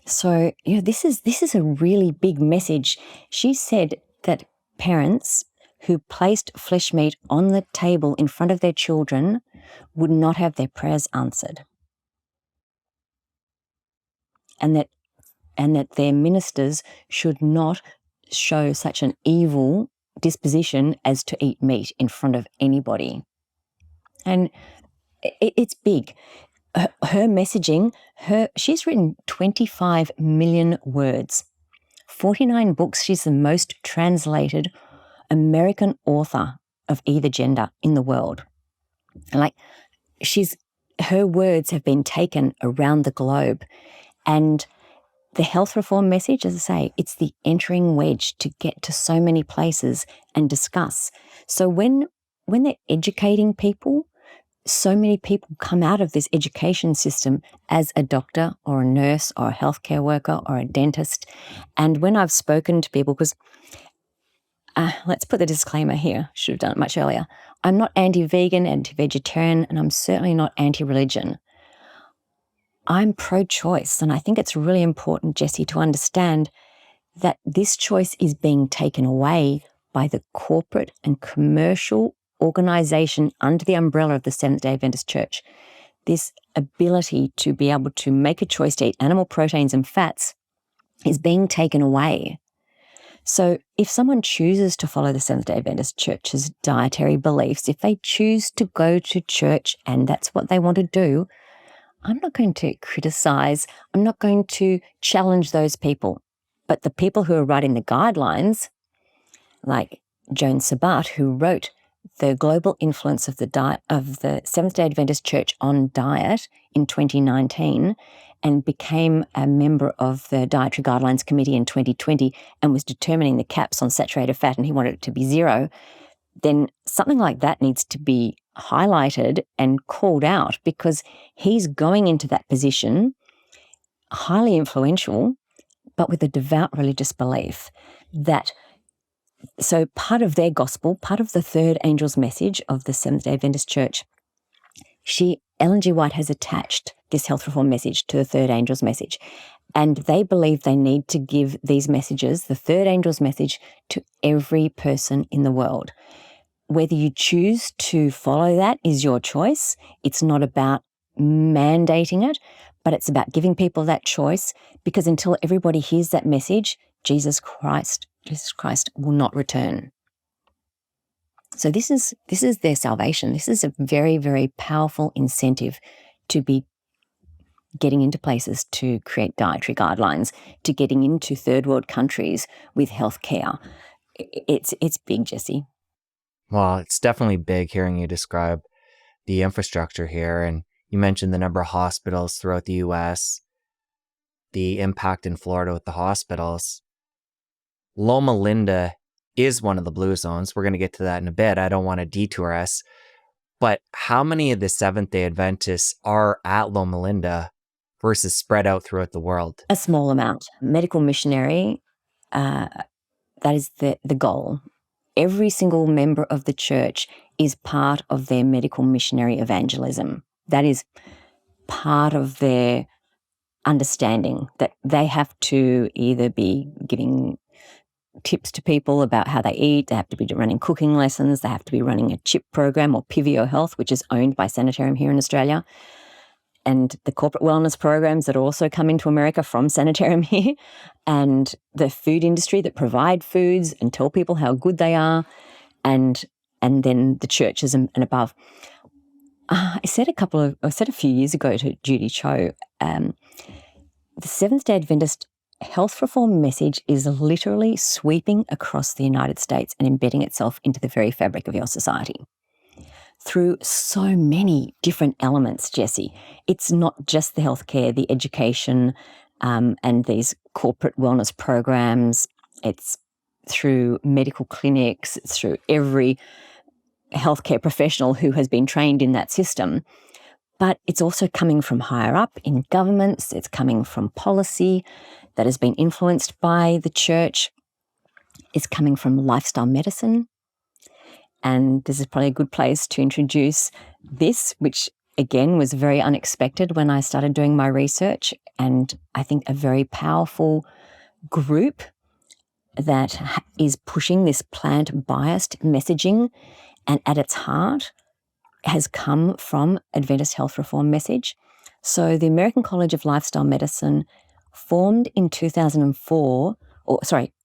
Speaker 1: So, this is a really big message. She said that parents who placed flesh meat on the table in front of their children would not have their prayers answered. And that their ministers should not show such an evil disposition as to eat meat in front of anybody. And it's big. Her messaging, she's written 25 million words, 49 books. She's the most translated American author of either gender in the world. And her words have been taken around the globe. And the health reform message, as I say, it's the entering wedge to get to so many places and discuss. So when they're educating people, so many people come out of this education system as a doctor or a nurse or a healthcare worker or a dentist. And when I've spoken to people, because let's put the disclaimer here, should have done it much earlier. I'm not anti-vegan, anti-vegetarian, and I'm certainly not anti-religion. I'm pro-choice, and I think it's really important, Jessie, to understand that this choice is being taken away by the corporate and commercial organization under the umbrella of the Seventh-day Adventist Church. This ability to be able to make a choice to eat animal proteins and fats is being taken away. So if someone chooses to follow the Seventh-day Adventist Church's dietary beliefs, if they choose to go to church and that's what they want to do, I'm not going to criticize, I'm not going to challenge those people. But the people who are writing the guidelines, like Joan Sabat, who wrote the global influence of the Seventh-day Adventist Church on diet in 2019 and became a member of the Dietary Guidelines Committee in 2020 and was determining the caps on saturated fat, and he wanted it to be zero, then something like that needs to be highlighted and called out, because he's going into that position, highly influential, but with a devout religious belief that, so part of their gospel, part of the third angel's message of the Seventh-day Adventist Church, Ellen G. White has attached this health reform message to the third angel's message. And they believe they need to give these messages, the third angel's message, to every person in the world. Whether you choose to follow that is your choice. It's not about mandating it, but it's about giving people that choice, because until everybody hears that message, Jesus Christ will not return. So this is their salvation. This is a very, very powerful incentive to be getting into places to create dietary guidelines, to getting into third world countries with healthcare. It's big, Jessie.
Speaker 2: Well, it's definitely big hearing you describe the infrastructure here. And you mentioned the number of hospitals throughout the U.S., the impact in Florida with the hospitals. Loma Linda is one of the blue zones. We're going to get to that in a bit. I don't want to detour us. But how many of the Seventh-day Adventists are at Loma Linda versus spread out throughout the world?
Speaker 1: A small amount. Medical missionary, that is the goal. Every single member of the church is part of their medical missionary evangelism. That is part of their understanding, that they have to either be giving tips to people about how they eat, they have to be running cooking lessons, they have to be running a CHIP program or Pivio Health, which is owned by Sanitarium here in Australia, and the corporate wellness programs that also come into America from Sanitarium here, and the food industry that provide foods and tell people how good they are, and then the churches and above. I said a few years ago to Judy Cho, the Seventh-day Adventist health reform message is literally sweeping across the United States and embedding itself into the very fabric of your society through so many different elements, Jessie. It's not just the healthcare, the education, and these corporate wellness programs. It's through medical clinics. It's through every healthcare professional who has been trained in that system. But it's also coming from higher up in governments. It's coming from policy that has been influenced by the church. It's coming from lifestyle medicine. And this is probably a good place to introduce this, which again was very unexpected when I started doing my research, and I think a very powerful group that is pushing this plant-biased messaging, and at its heart, has come from Adventist health reform message. So the American College of Lifestyle Medicine formed in 2004,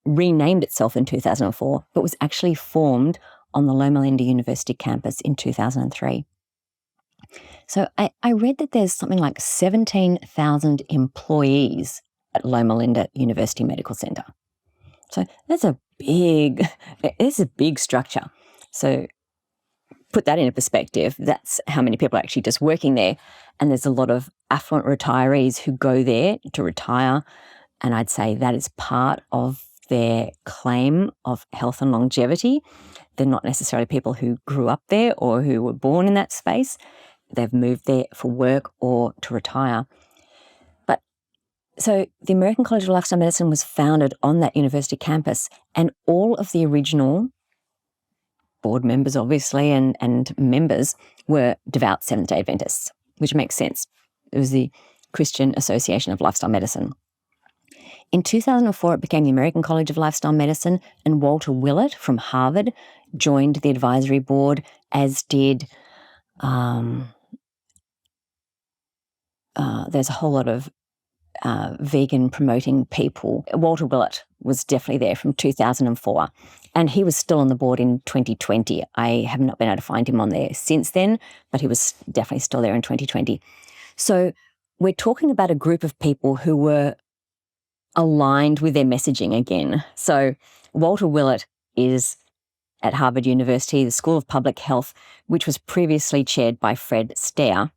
Speaker 1: renamed itself in 2004, but was actually formed on the Loma Linda University campus in 2003. So I read that there's something like 17,000 employees at Loma Linda University Medical Center. So it's a big structure. So put that into perspective, that's how many people are actually just working there. And there's a lot of affluent retirees who go there to retire. And I'd say that is part of their claim of health and longevity. They're not necessarily people who grew up there or who were born in that space. They've moved there for work or to retire. But so the American College of Lifestyle Medicine was founded on that university campus, and all of the original board members, obviously, and members were devout Seventh-day Adventists, which makes sense. It was the Christian Association of Lifestyle Medicine. In 2004, it became the American College of Lifestyle Medicine, and Walter Willett from Harvard joined the advisory board, as did there's a whole lot of vegan promoting people. Walter Willett was definitely there from 2004, and he was still on the board in 2020. I have not been able to find him on there since then, but he was definitely still there in 2020. So we're talking about a group of people who were aligned with their messaging again. So Walter Willett is at Harvard University, the School of Public Health, which was previously chaired by Fred Stair.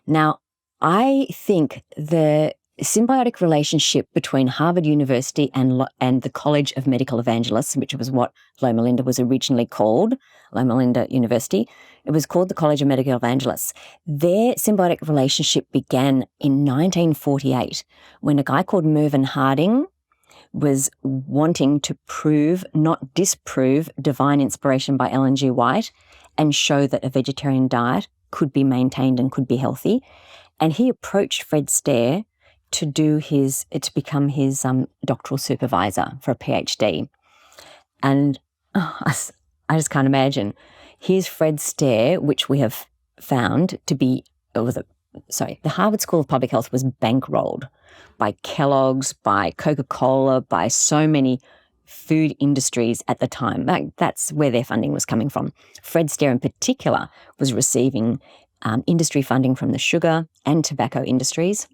Speaker 1: Now, I think the symbiotic relationship between Harvard University and the College of Medical Evangelists, which was what Loma Linda was originally called, Loma Linda University, it was called the College of Medical Evangelists. Their symbiotic relationship began in 1948 when a guy called Mervyn Harding was wanting to prove, not disprove, divine inspiration by Ellen G. White and show that a vegetarian diet could be maintained and could be healthy. And he approached Fred Stair to become his doctoral supervisor for a PhD. And I just can't imagine. Here's Fred Stair, which we have found to be, the Harvard School of Public Health was bankrolled by Kellogg's, by Coca-Cola, by so many food industries at the time. That's where their funding was coming from. Fred Stair in particular was receiving industry funding from the sugar and tobacco industries.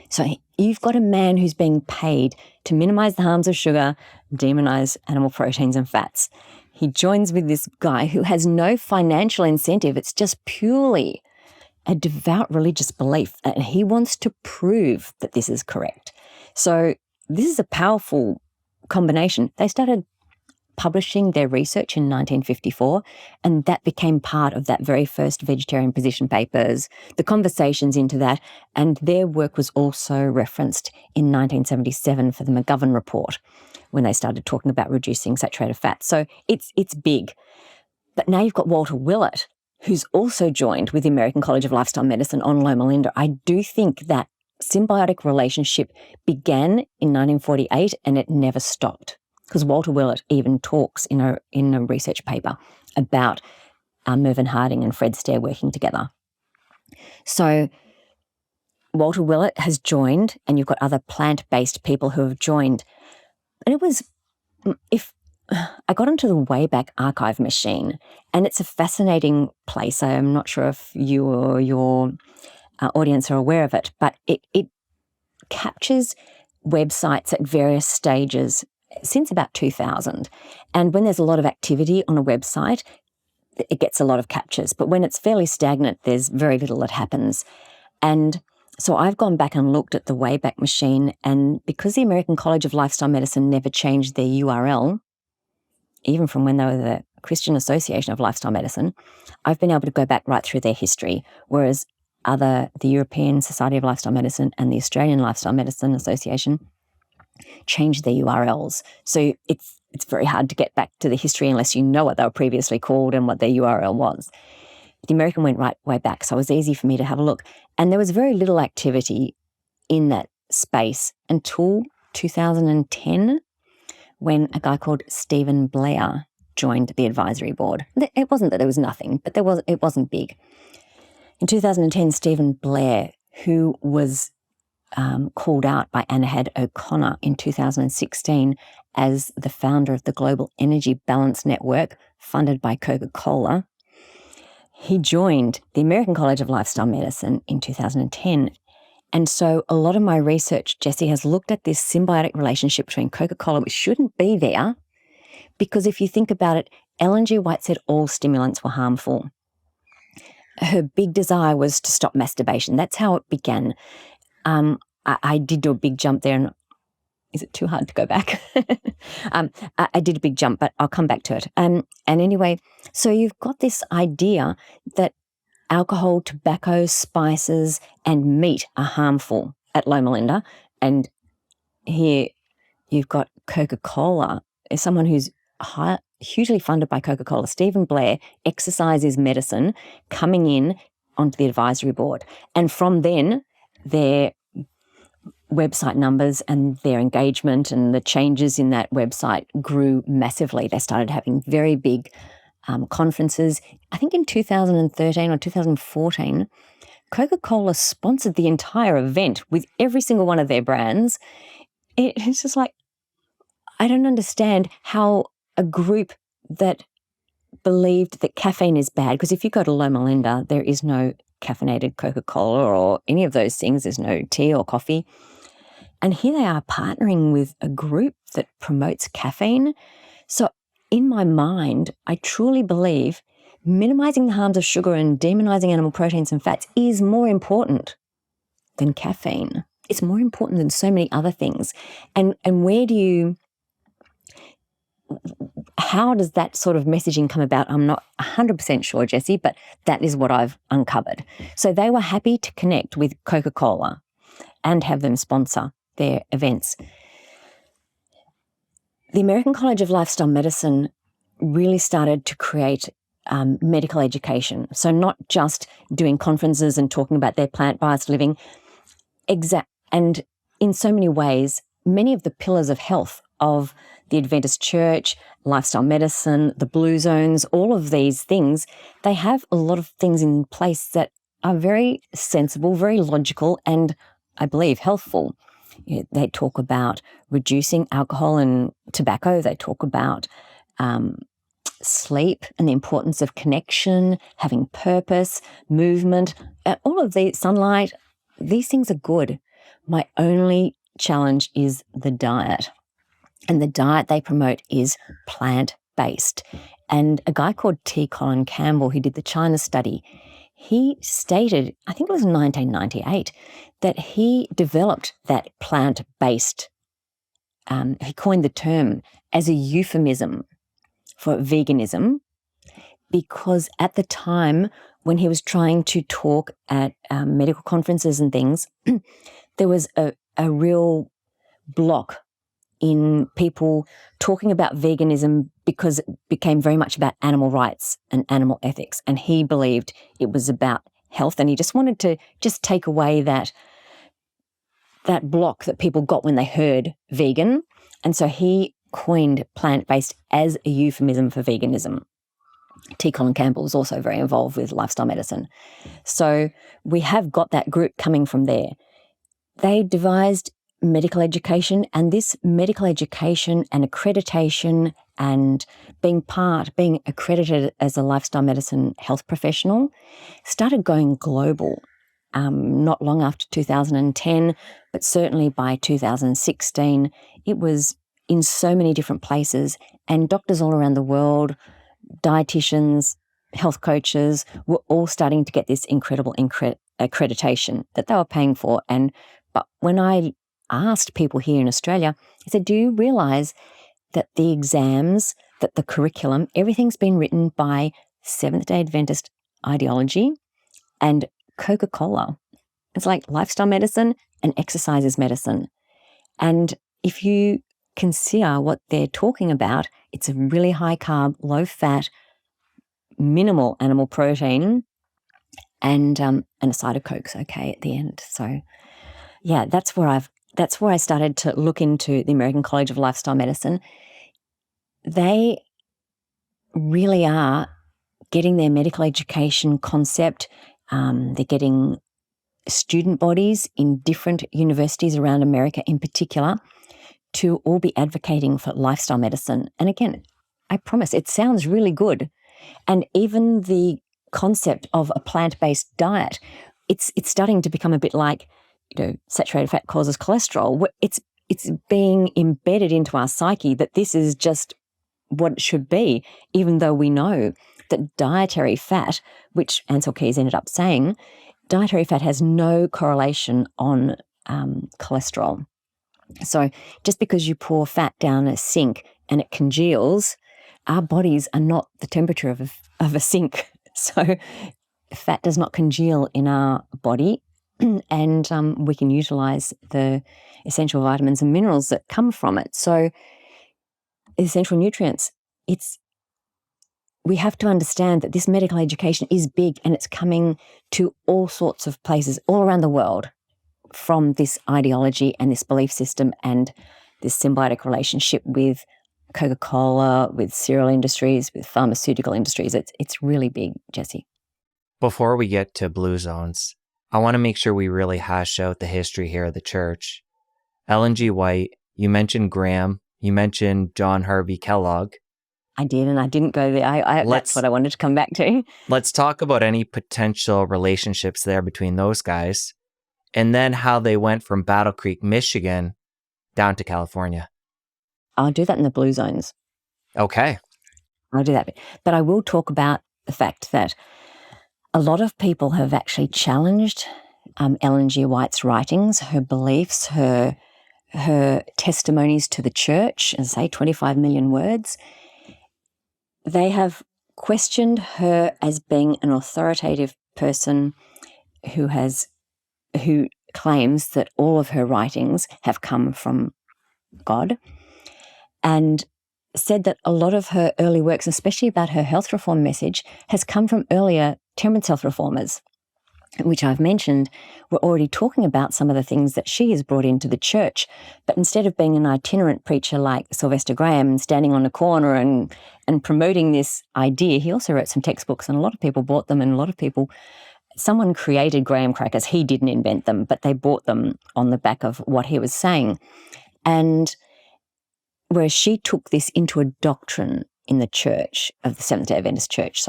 Speaker 1: So you've got a man who's being paid to minimize the harms of sugar, demonize animal proteins and fats. He joins with this guy who has no financial incentive. It's just purely a devout religious belief, and he wants to prove that this is correct. So this is a powerful combination. They started publishing their research in 1954, and that became part of that very first vegetarian position papers, the conversations into that, and their work was also referenced in 1977 for the McGovern Report when they started talking about reducing saturated fat. So it's big. But now you've got Walter Willett, who's also joined with the American College of Lifestyle Medicine on Loma Linda. I do think that symbiotic relationship began in 1948 and it never stopped, because Walter Willett even talks in a research paper about Mervyn Harding and Fred Stair working together. So Walter Willett has joined, and you've got other plant-based people who have joined. And it was, if I got onto the Wayback Archive machine, and it's a fascinating place. I'm not sure if you or your audience are aware of it, but it captures websites at various stages since about 2000. And when there's a lot of activity on a website, it gets a lot of captures. But when it's fairly stagnant, there's very little that happens. And so I've gone back and looked at the Wayback Machine, and because the American College of Lifestyle Medicine never changed their URL, even from when they were the Christian Association of Lifestyle Medicine, I've been able to go back right through their history, whereas the European Society of Lifestyle Medicine and the Australian Lifestyle Medicine Association changed their URLs. So it's very hard to get back to the history unless you know what they were previously called and what their URL was. The American went right way back, so it was easy for me to have a look. And there was very little activity in that space until 2010, when a guy called Stephen Blair joined the advisory board. It wasn't that there was nothing, but it wasn't big. In 2010, Stephen Blair, who was called out by Anahad O'Connor in 2016 as the founder of the Global Energy Balance Network, funded by Coca-Cola, he joined the American College of Lifestyle Medicine in 2010. And so a lot of my research, Jessie, has looked at this symbiotic relationship between Coca-Cola, which shouldn't be there, because if you think about it, Ellen G. White said all stimulants were harmful. Her big desire was to stop masturbation. That's how it began. I did do a big jump there, and is it too hard to go back? I did a big jump, but I'll come back to it. And anyway, so you've got this idea that alcohol, tobacco, spices, and meat are harmful at Loma Linda. And here you've got Coca-Cola, as someone who's hugely funded by Coca-Cola. Stephen Blair, exercise is medicine, coming in onto the advisory board. And from then, their website numbers and their engagement and the changes in that website grew massively. They started having very big conferences. I think in 2013 or 2014, Coca-Cola sponsored the entire event with every single one of their brands. It's just like, I don't understand how a group that believed that caffeine is bad, because if you go to Loma Linda, there is no caffeinated Coca-Cola or any of those things. There's no tea or coffee. And here they are partnering with a group that promotes caffeine. So in my mind, I truly believe minimizing the harms of sugar and demonizing animal proteins and fats is more important than caffeine. It's more important than so many other things. And how does that sort of messaging come about? I'm not 100% sure, Jessie, but that is what I've uncovered. So they were happy to connect with Coca-Cola and have them sponsor their events. The American College of Lifestyle Medicine really started to create medical education. So not just doing conferences and talking about their plant-based living, and in so many ways, many of the pillars of health of the Adventist Church, lifestyle medicine, the blue zones, all of these things, they have a lot of things in place that are very sensible, very logical, and I believe healthful. They talk about reducing alcohol and tobacco. They talk about sleep and the importance of connection, having purpose, movement, all of these, sunlight. These things are good. My only challenge is the diet. And the diet they promote is plant-based. And a guy called T. Colin Campbell, who did the China study, he stated, I think it was in 1998, that he developed that plant-based, he coined the term as a euphemism for veganism, because at the time when he was trying to talk at medical conferences and things, there was a real block in people talking about veganism because it became very much about animal rights and animal ethics. And he believed it was about health, and he just wanted to just take away that block that people got when they heard vegan. And so he coined plant-based as a euphemism for veganism. T. Colin Campbell was also very involved with lifestyle medicine. So we have got that group coming from there. They devised medical education, and this medical education and accreditation and being accredited as a lifestyle medicine health professional started going global not long after 2010, but certainly by 2016, it was in so many different places, and doctors all around the world, dietitians, health coaches were all starting to get this incredible accreditation that they were paying for. But when I asked people here in Australia, I said, do you realise that the exams, that the curriculum, everything's been written by Seventh-day Adventist ideology and Coca-Cola? It's like lifestyle medicine and exercise is medicine. And if you consider what they're talking about, it's a really high carb, low fat, minimal animal protein, and a side of Coke's okay at the end. So yeah, that's where I started to look into the American College of Lifestyle Medicine. They really are getting their medical education concept. They're getting student bodies in different universities around America in particular to all be advocating for lifestyle medicine. And again, I promise, it sounds really good. And even the concept of a plant-based diet, it's starting to become a bit like, saturated fat causes cholesterol. It's being embedded into our psyche that this is just what it should be, even though we know that dietary fat, which Ansel Keys ended up saying, dietary fat has no correlation on cholesterol. So just because you pour fat down a sink and it congeals, our bodies are not the temperature of a sink. So fat does not congeal in our body, and we can utilize the essential vitamins and minerals that come from it. So essential nutrients, we have to understand that this medical education is big, and it's coming to all sorts of places all around the world from this ideology and this belief system and this symbiotic relationship with Coca-Cola, with cereal industries, with pharmaceutical industries. It's really big, Jesse.
Speaker 2: Before we get to Blue Zones, I want to make sure we really hash out the history here of the church. Ellen G. White, you mentioned Graham, you mentioned John Harvey Kellogg.
Speaker 1: I did, and I didn't go there. That's what I wanted to come back to.
Speaker 2: Let's talk about any potential relationships there between those guys, and then how they went from Battle Creek, Michigan, down to California.
Speaker 1: I'll do that in the Blue Zones.
Speaker 2: Okay.
Speaker 1: I'll do that. But I will talk about the fact that a lot of people have actually challenged Ellen G. White's writings, her beliefs, her testimonies to the church, as I say, 25 million words. They have questioned her as being an authoritative person who claims that all of her writings have come from God, and said that a lot of her early works, especially about her health reform message, has come from earlier temperance health reformers, which I've mentioned were already talking about some of the things that she has brought into the church. But instead of being an itinerant preacher like Sylvester Graham, standing on a corner and promoting this idea, he also wrote some textbooks, and a lot of people bought them, and someone created graham crackers. He didn't invent them, but they bought them on the back of what he was saying. And whereas she took this into a doctrine in the church, of the Seventh-day Adventist church,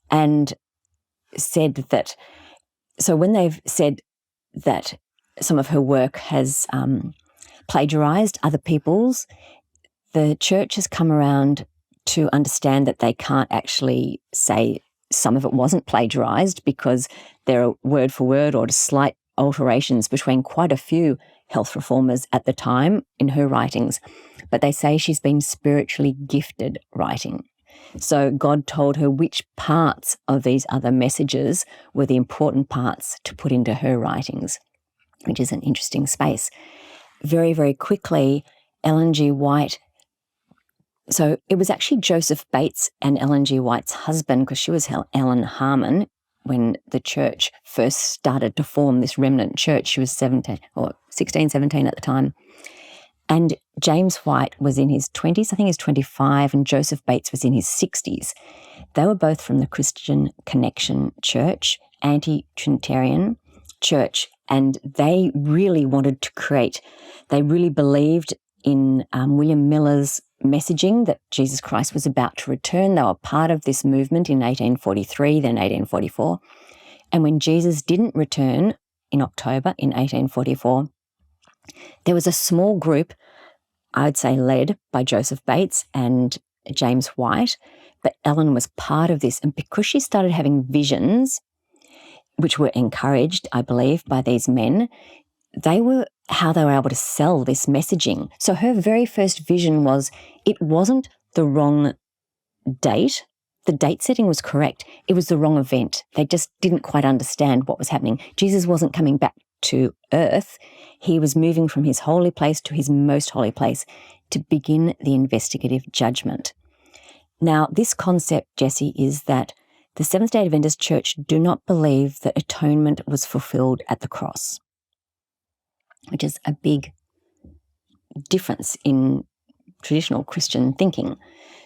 Speaker 1: and said that, so when they've said that some of her work has plagiarized other people's, the church has come around to understand that they can't actually say some of it wasn't plagiarized, because there are word for word or slight alterations between quite a few health reformers at the time in her writings. But they say she's been spiritually gifted writing. So God told her which parts of these other messages were the important parts to put into her writings, which is an interesting space. Very, very quickly, Ellen G. White, so it was actually Joseph Bates and Ellen G. White's husband, because she was Ellen Harmon when the church first started to form this remnant church. She was 16, 17 at the time. And James White was in his 20s, I think he's 25, and Joseph Bates was in his 60s. They were both from the Christian Connection Church, anti-Trinitarian church, and they really wanted to they really believed in William Miller's messaging that Jesus Christ was about to return. They were part of this movement in 1843, then 1844. And when Jesus didn't return in October in 1844, there was a small group, I would say led by Joseph Bates and James White, but Ellen was part of this. And because she started having visions, which were encouraged, I believe, by these men, how they were able to sell this messaging. So her very first vision was, it wasn't the wrong date. The date setting was correct. It was the wrong event. They just didn't quite understand what was happening. Jesus wasn't coming back to earth. He was moving from his holy place to his most holy place to begin the investigative judgment. Now, this concept, Jesse, is that the Seventh-day Adventist Church do not believe that atonement was fulfilled at the cross, which is a big difference in traditional Christian thinking.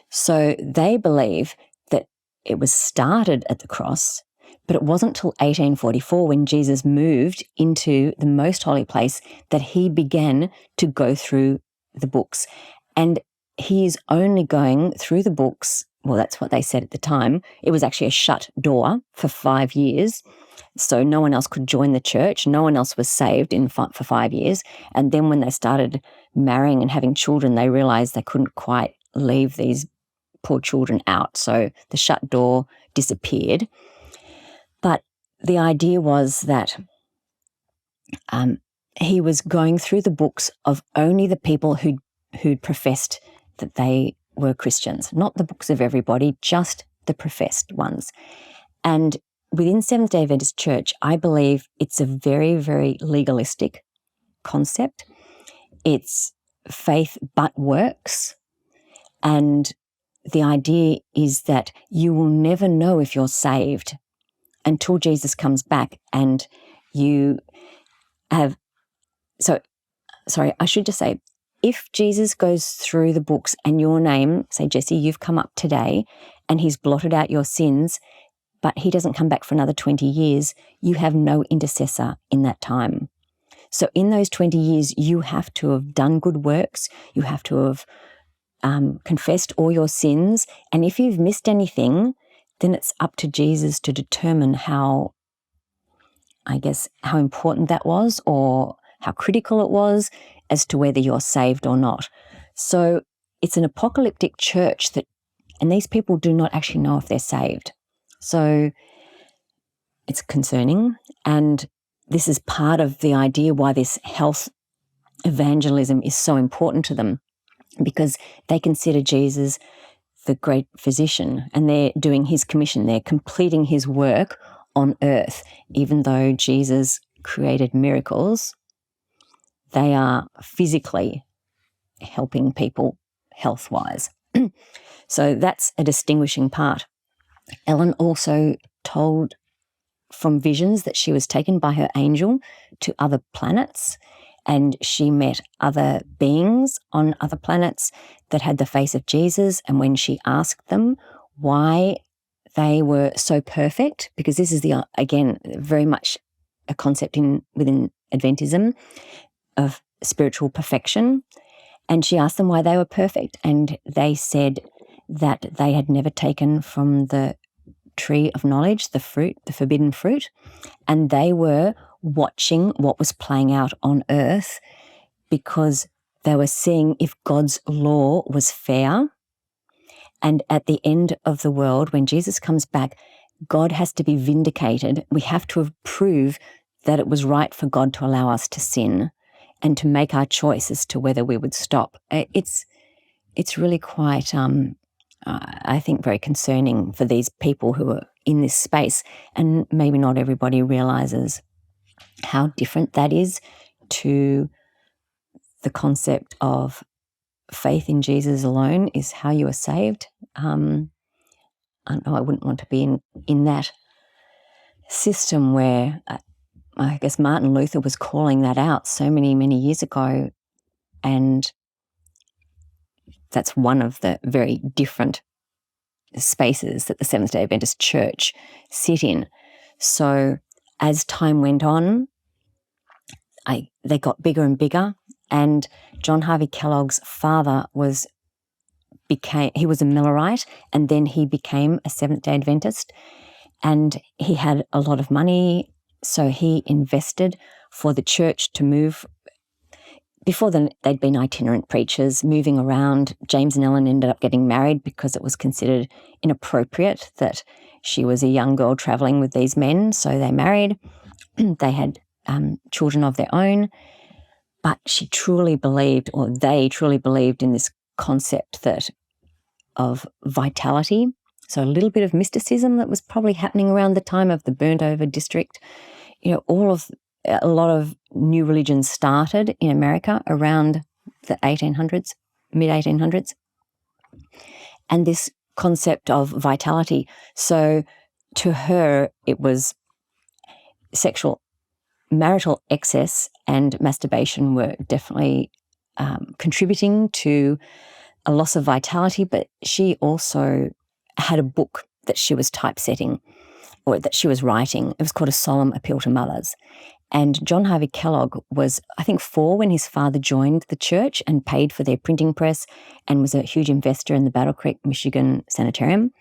Speaker 1: So they believe that it was started at the cross, but it wasn't till 1844 when Jesus moved into the most holy place that he began to go through the books. And he's only going through the books, well, that's what they said at the time. It was actually a shut door for 5 years. So no one else could join the church. No one else was saved for 5 years. And then when they started marrying and having children, they realized they couldn't quite leave these poor children out. So the shut door disappeared. But the idea was that he was going through the books of only the people who'd professed that they were Christians, not the books of everybody, just the professed ones. And within Seventh-day Adventist Church, I believe it's a very, very legalistic concept. It's faith but works. And the idea is that you will never know if you're saved until Jesus comes back and you have... I should just say, if Jesus goes through the books and your name, say, Jesse, you've come up today and he's blotted out your sins, but he doesn't come back for another 20 years, you have no intercessor in that time. So in those 20 years, you have to have done good works. You have to have confessed all your sins. And if you've missed anything, then it's up to Jesus to determine how important that was or how critical it was as to whether you're saved or not. So it's an apocalyptic church and these people do not actually know if they're saved. So it's concerning. And this is part of the idea why this health evangelism is so important to them, because they consider Jesus the great physician and they're doing his commission. They're completing his work on earth. Even though Jesus created miracles, they are physically helping people health-wise. So that's a distinguishing part. Ellen also told from visions that she was taken by her angel to other planets, and she met other beings on other planets that had the face of Jesus. And when she asked them why they were so perfect, because this is again very much a concept within Adventism of spiritual perfection, and she asked them why they were perfect, and they said that they had never taken from the tree of knowledge, the fruit, the forbidden fruit, and they were watching what was playing out on earth because they were seeing if God's law was fair. And at the end of the world, when Jesus comes back, God has to be vindicated. We have to prove that it was right for God to allow us to sin and to make our choice as to whether we would stop. It's really quite, I think, very concerning for these people who are in this space, and maybe not everybody realizes how different that is to the concept of faith in Jesus alone is how you are saved. I wouldn't want to be in that system where I guess Martin Luther was calling that out so many, many years ago, and that's one of the very different spaces that the Seventh-day Adventist Church sit in. So as time went on, they got bigger and bigger, and John Harvey Kellogg's father was a Millerite, and then he became a Seventh-day Adventist, and he had a lot of money, so he invested for the church to move. Before then, they'd been itinerant preachers moving around. James and Ellen ended up getting married because it was considered inappropriate that she was a young girl traveling with these men, so they married. They had children of their own, but she truly believed, or they truly believed, in this concept of vitality. So a little bit of mysticism that was probably happening around the time of the burnt over district. A lot of new religions started in America around the 1800s, mid-1800s, and this concept of vitality. So to her, it was marital excess and masturbation were definitely contributing to a loss of vitality, but she also had a book that she was typesetting or that she was writing. It was called A Solemn Appeal to Mothers. And John Harvey Kellogg was, I think, 4 when his father joined the church and paid for their printing press and was a huge investor in the Battle Creek, Michigan Sanitarium.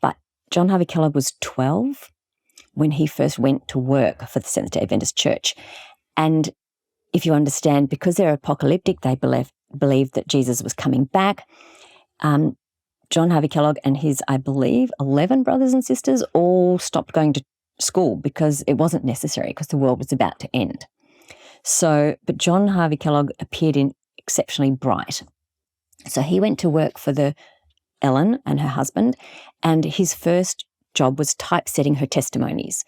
Speaker 1: But John Harvey Kellogg was 12 when he first went to work for the Seventh-day Adventist Church. And if you understand, because they're apocalyptic, they believed that Jesus was coming back. John Harvey Kellogg and his, I believe, 11 brothers and sisters all stopped going to school because it wasn't necessary because the world was about to end. So, but John Harvey Kellogg appeared in exceptionally bright. So he went to work for the Ellen and her husband, and his first job was typesetting her testimonies.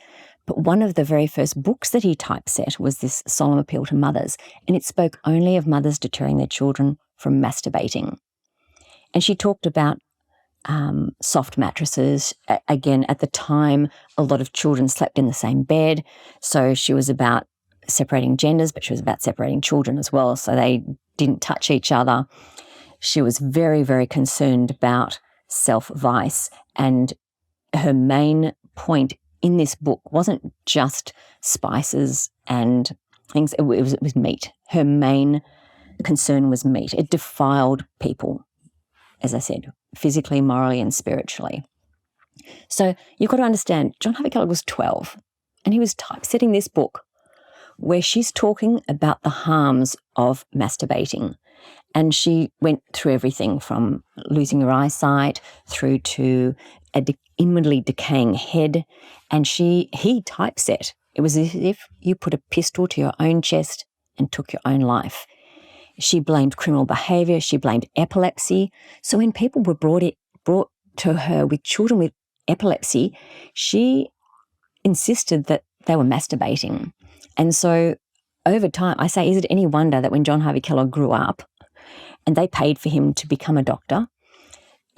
Speaker 1: But one of the very first books that he typeset was this Solemn Appeal to Mothers, and it spoke only of mothers deterring their children from masturbating. And she talked about soft mattresses. Again, at the time, a lot of children slept in the same bed. So she was about separating genders, but she was about separating children as well. So they didn't touch each other. She was very, very concerned about self-vice. And her main point in this book wasn't just spices and things. It was meat. Her main concern was meat. It defiled people, as I said, physically, morally, and spiritually. So you've got to understand, John Harvey Kellogg was 12, and he was typesetting this book where she's talking about the harms of masturbating. And she went through everything from losing her eyesight through to an inwardly decaying head. And he typeset. It was as if you put a pistol to your own chest and took your own life. She blamed criminal behaviour. She blamed epilepsy. So when people were brought to her with children with epilepsy, she insisted that they were masturbating. And so over time, I say, is it any wonder that when John Harvey Kellogg grew up and they paid for him to become a doctor,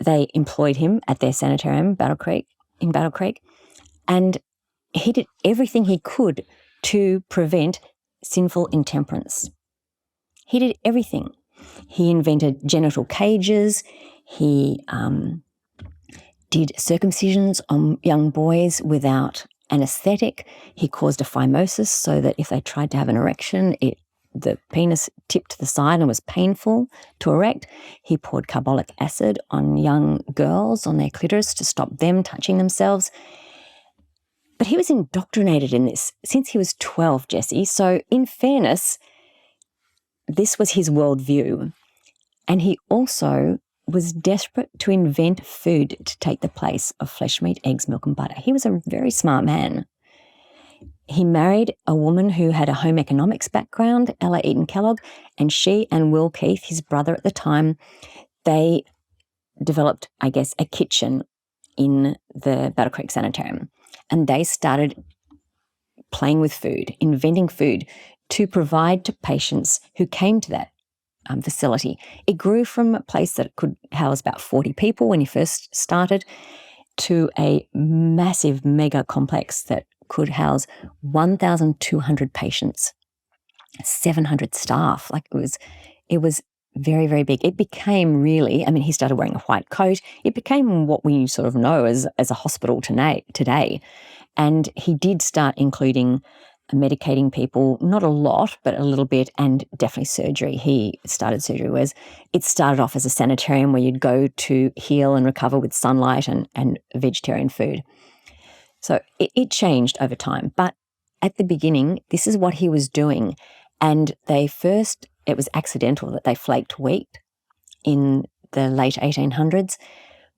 Speaker 1: they employed him at their sanitarium, Battle Creek, and he did everything he could to prevent sinful intemperance. He did everything. He invented genital cages. He did circumcisions on young boys without anaesthetic. He caused a phimosis so that if they tried to have an erection, the penis tipped to the side and was painful to erect. He poured carbolic acid on young girls, on their clitoris, to stop them touching themselves. But he was indoctrinated in this since he was 12, Jessie. So in fairness, this was his worldview. And he also was desperate to invent food to take the place of flesh, meat, eggs, milk, and butter. He was a very smart man. He married a woman who had a home economics background, Ella Eaton Kellogg, and she and Will Keith, his brother at the time, they developed, I guess, a kitchen in the Battle Creek Sanitarium. And they started playing with food, inventing food to provide to patients who came to that facility. It grew from a place that could house about 40 people when he first started to a massive mega complex that could house 1,200 patients, 700 staff. Like it was very, very big. It became really, I mean, he started wearing a white coat. It became what we sort of know as a hospital today. And he did start including medicating people, not a lot, but a little bit, and definitely surgery. He started surgery, whereas it started off as a sanitarium where you'd go to heal and recover with sunlight and vegetarian food. So it changed over time. But at the beginning, this is what he was doing. And it was accidental that they flaked wheat in the late 1800s.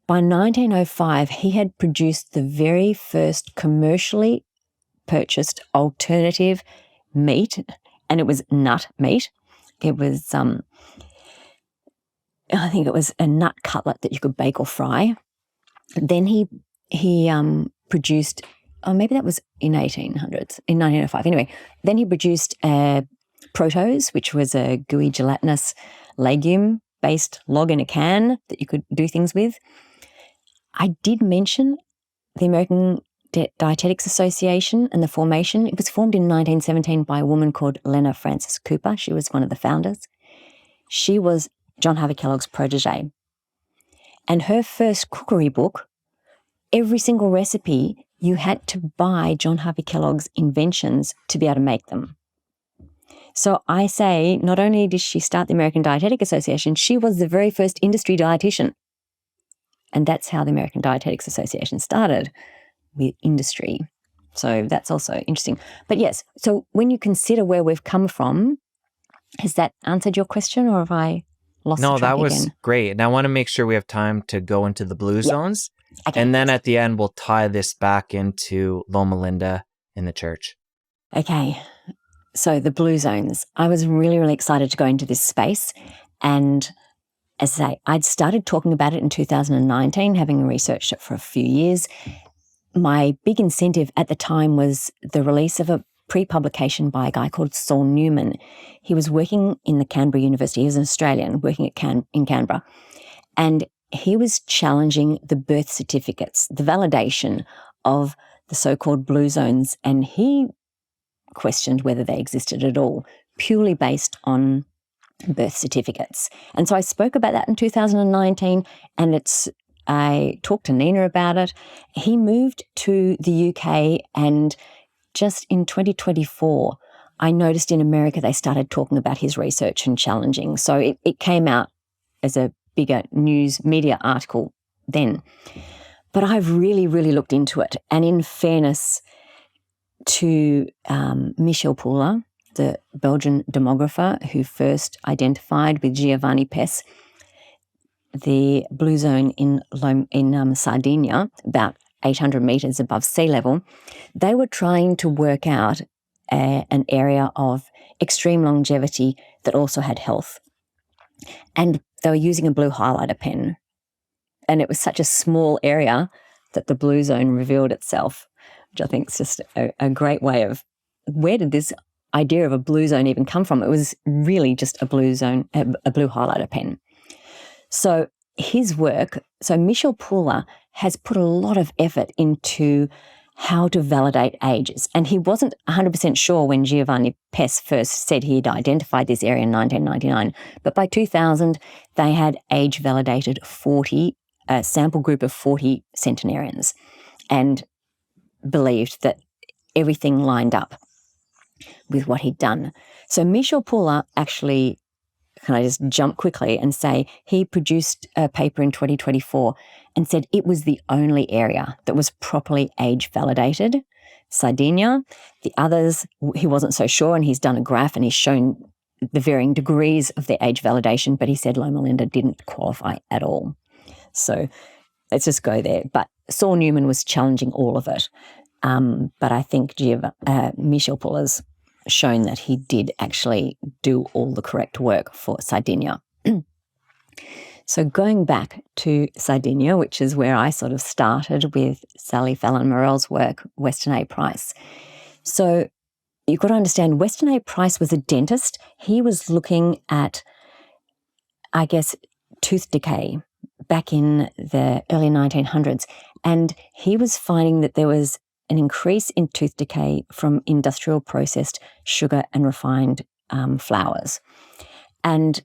Speaker 1: By 1905, he had produced the very first commercially purchased alternative meat, and it was nut meat. It was, I think it was a nut cutlet that you could bake or fry. Then he produced, maybe that was in 1905. Anyway, then he produced protose, which was a gooey gelatinous legume-based log in a can that you could do things with. I did mention the American Dietetics Association and the formation. It was formed in 1917 by a woman called Lena Frances Cooper. She was one of the founders. She was John Harvey Kellogg's protege. And her first cookery book, every single recipe, you had to buy John Harvey Kellogg's inventions to be able to make them. So I say, not only did she start the American Dietetic Association, she was the very first industry dietitian. And that's how the American Dietetics Association started, with industry. So that's also interesting. But yes, so when you consider where we've come from, has that answered your question, or have I lost the track
Speaker 2: that was
Speaker 1: again?
Speaker 2: great. And I want to make sure we have time to go into the blue zones.
Speaker 1: Okay.
Speaker 2: And then at the end, we'll tie this back into Loma Linda in the church.
Speaker 1: Okay. So the blue zones. I was really, really excited to go into this space. And as I say, I'd started talking about it in 2019, having researched it for a few years. My big incentive at the time was the release of a pre-publication by a guy called Saul Newman. He was working in the Canberra University. He was an Australian working in Canberra. And he was challenging the birth certificates, the validation of the so-called blue zones. And he questioned whether they existed at all, purely based on birth certificates. And so I spoke about that in 2019, and I talked to Nina about it. He moved to the UK, and just in 2024, I noticed in America they started talking about his research and challenging. So it came out as a bigger news media article then. But I've really, really looked into it. And in fairness to Michel Poulla, the Belgian demographer who first identified with Giovanni Pes the blue zone in Sardinia, about 800 metres above sea level, they were trying to work out an area of extreme longevity that also had health. And they were using a blue highlighter pen. And it was such a small area that the blue zone revealed itself, which I think is just a great way of, where did this idea of a blue zone even come from? It was really just a blue zone, a blue highlighter pen. So his work, so Michel Poulla has put a lot of effort into how to validate ages. And he wasn't 100% sure when Giovanni Pes first said he had identified this area in 1999. But by 2000, they had age-validated a sample group of 40 centenarians, and believed that everything lined up with what he'd done. So Michel Poulla actually, can I just jump quickly and say, he produced a paper in 2024 and said it was the only area that was properly age-validated, Sardinia. The others, he wasn't so sure, and he's done a graph and he's shown the varying degrees of their age validation, but he said Loma Linda didn't qualify at all. So let's just go there. But Saul Newman was challenging all of it. But I think Michel Poulla's shown that he did actually do all the correct work for Sardinia. So going back to Sardinia, which is where I sort of started with Sally Fallon Morell's work, Weston A. Price. So you've got to understand, Weston A. Price was a dentist. He was looking at, I guess, tooth decay back in the early 1900s. And he was finding that there was an increase in tooth decay from industrial processed sugar and refined flours. And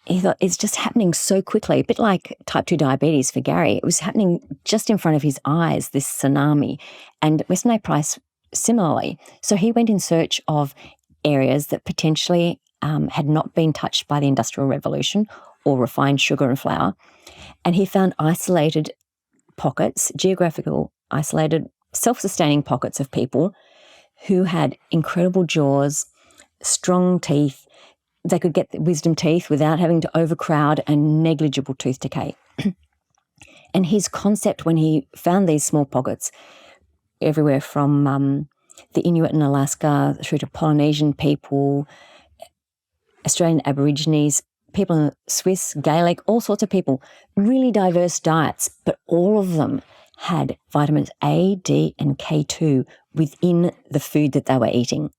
Speaker 1: he thought, it's just happening so quickly, a bit like type 2 diabetes for Gary. It was happening just in front of his eyes, this tsunami. And Weston A. Price similarly. So he went in search of areas that potentially had not been touched by the Industrial Revolution or refined sugar and flour. And he found isolated pockets, geographical isolated, self-sustaining pockets of people who had incredible jaws, strong teeth. They could get wisdom teeth without having to overcrowd, and negligible tooth decay. And his concept when he found these small pockets everywhere from the Inuit in Alaska through to Polynesian people, Australian Aborigines, people in Swiss, Gaelic, all sorts of people, really diverse diets, but all of them had vitamins A, D, and K2 within the food that they were eating.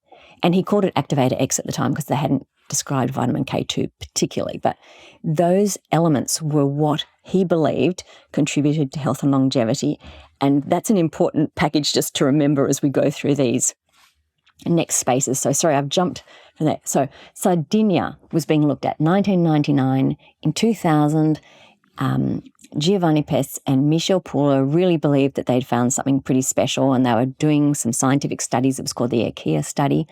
Speaker 1: And he called it Activator X at the time because they hadn't described vitamin K2 particularly. But those elements were what he believed contributed to health and longevity. And that's an important package just to remember as we go through these next spaces. So sorry, I've jumped from there. So Sardinia was being looked at 1999. In 2000, Giovanni Pesce and Michel Pula really believed that they'd found something pretty special, and they were doing some scientific studies. It was called the IKEA study.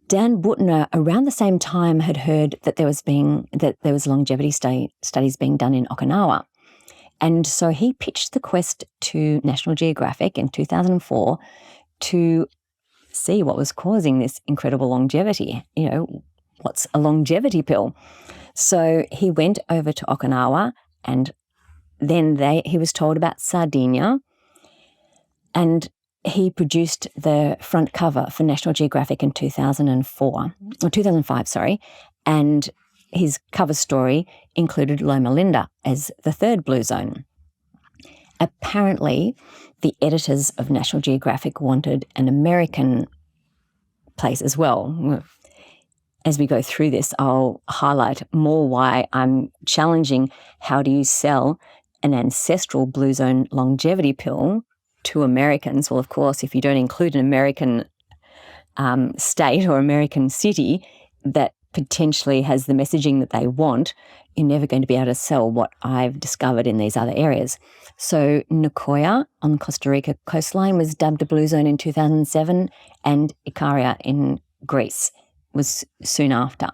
Speaker 1: Dan Buettner, around the same time, had heard that there was longevity studies being done in Okinawa. And so he pitched the quest to National Geographic in 2004 to see what was causing this incredible longevity. What's a longevity pill? So he went over to Okinawa, and then he was told about Sardinia, and he produced the front cover for National Geographic in 2005, and his cover story included Loma Linda as the third blue zone. Apparently, the editors of National Geographic wanted an American place as well. As we go through this, I'll highlight more why I'm challenging how do you sell an ancestral blue zone longevity pill to Americans. Well, of course, if you don't include an American state or American city that potentially has the messaging that they want, you're never going to be able to sell what I've discovered in these other areas. So Nicoya on Costa Rica coastline was dubbed a blue zone in 2007, and Ikaria in Greece was soon after.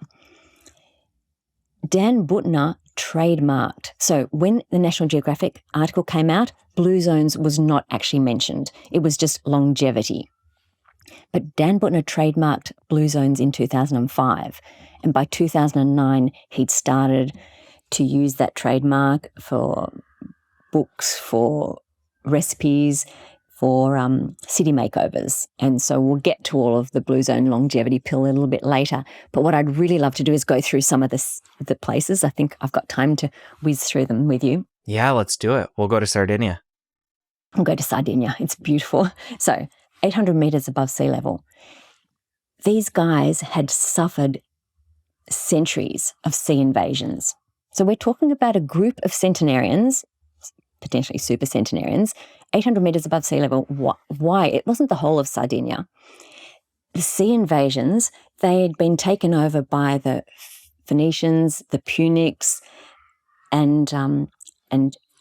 Speaker 1: Dan Buettner trademarked. So when the National Geographic article came out, blue zones was not actually mentioned. It was just longevity. But Dan Buettner trademarked blue zones in 2005. And by 2009, he'd started to use that trademark for books, for recipes, for city makeovers. And so we'll get to all of the blue zone longevity pill a little bit later. But what I'd really love to do is go through some of the places. I think I've got time to whiz through them with you.
Speaker 2: Yeah, let's do it. We'll go to Sardinia.
Speaker 1: We'll go to Sardinia. It's beautiful. So 800 meters above sea level. These guys had suffered centuries of sea invasions. So we're talking about a group of centenarians, potentially super centenarians, 800 meters above sea level. Why? It wasn't the whole of Sardinia. The sea invasions, they had been taken over by the Phoenicians, the Punics, and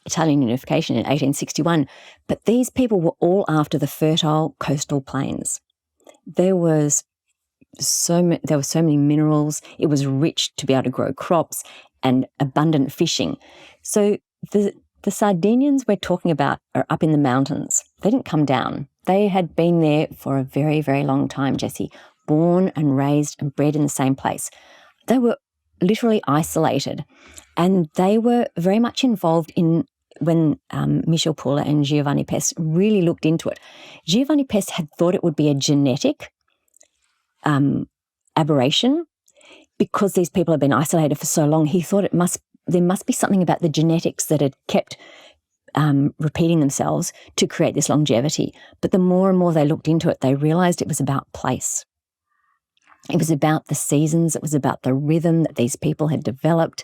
Speaker 1: Italian unification in 1861. But these people were all after the fertile coastal plains. There were so many minerals. It was rich to be able to grow crops and abundant fishing. So the Sardinians we're talking about are up in the mountains. They didn't come down. They had been there for a very, very long time, Jessie, born and raised and bred in the same place. They were literally isolated, and they were very much involved in when Michel Pula and Giovanni Pesce really looked into it. Giovanni Pesce had thought it would be a genetic aberration because these people had been isolated for so long. He thought there must be something about the genetics that had kept repeating themselves to create this longevity. But the more and more they looked into it, they realized it was about place. It was about the seasons. It was about the rhythm that these people had developed.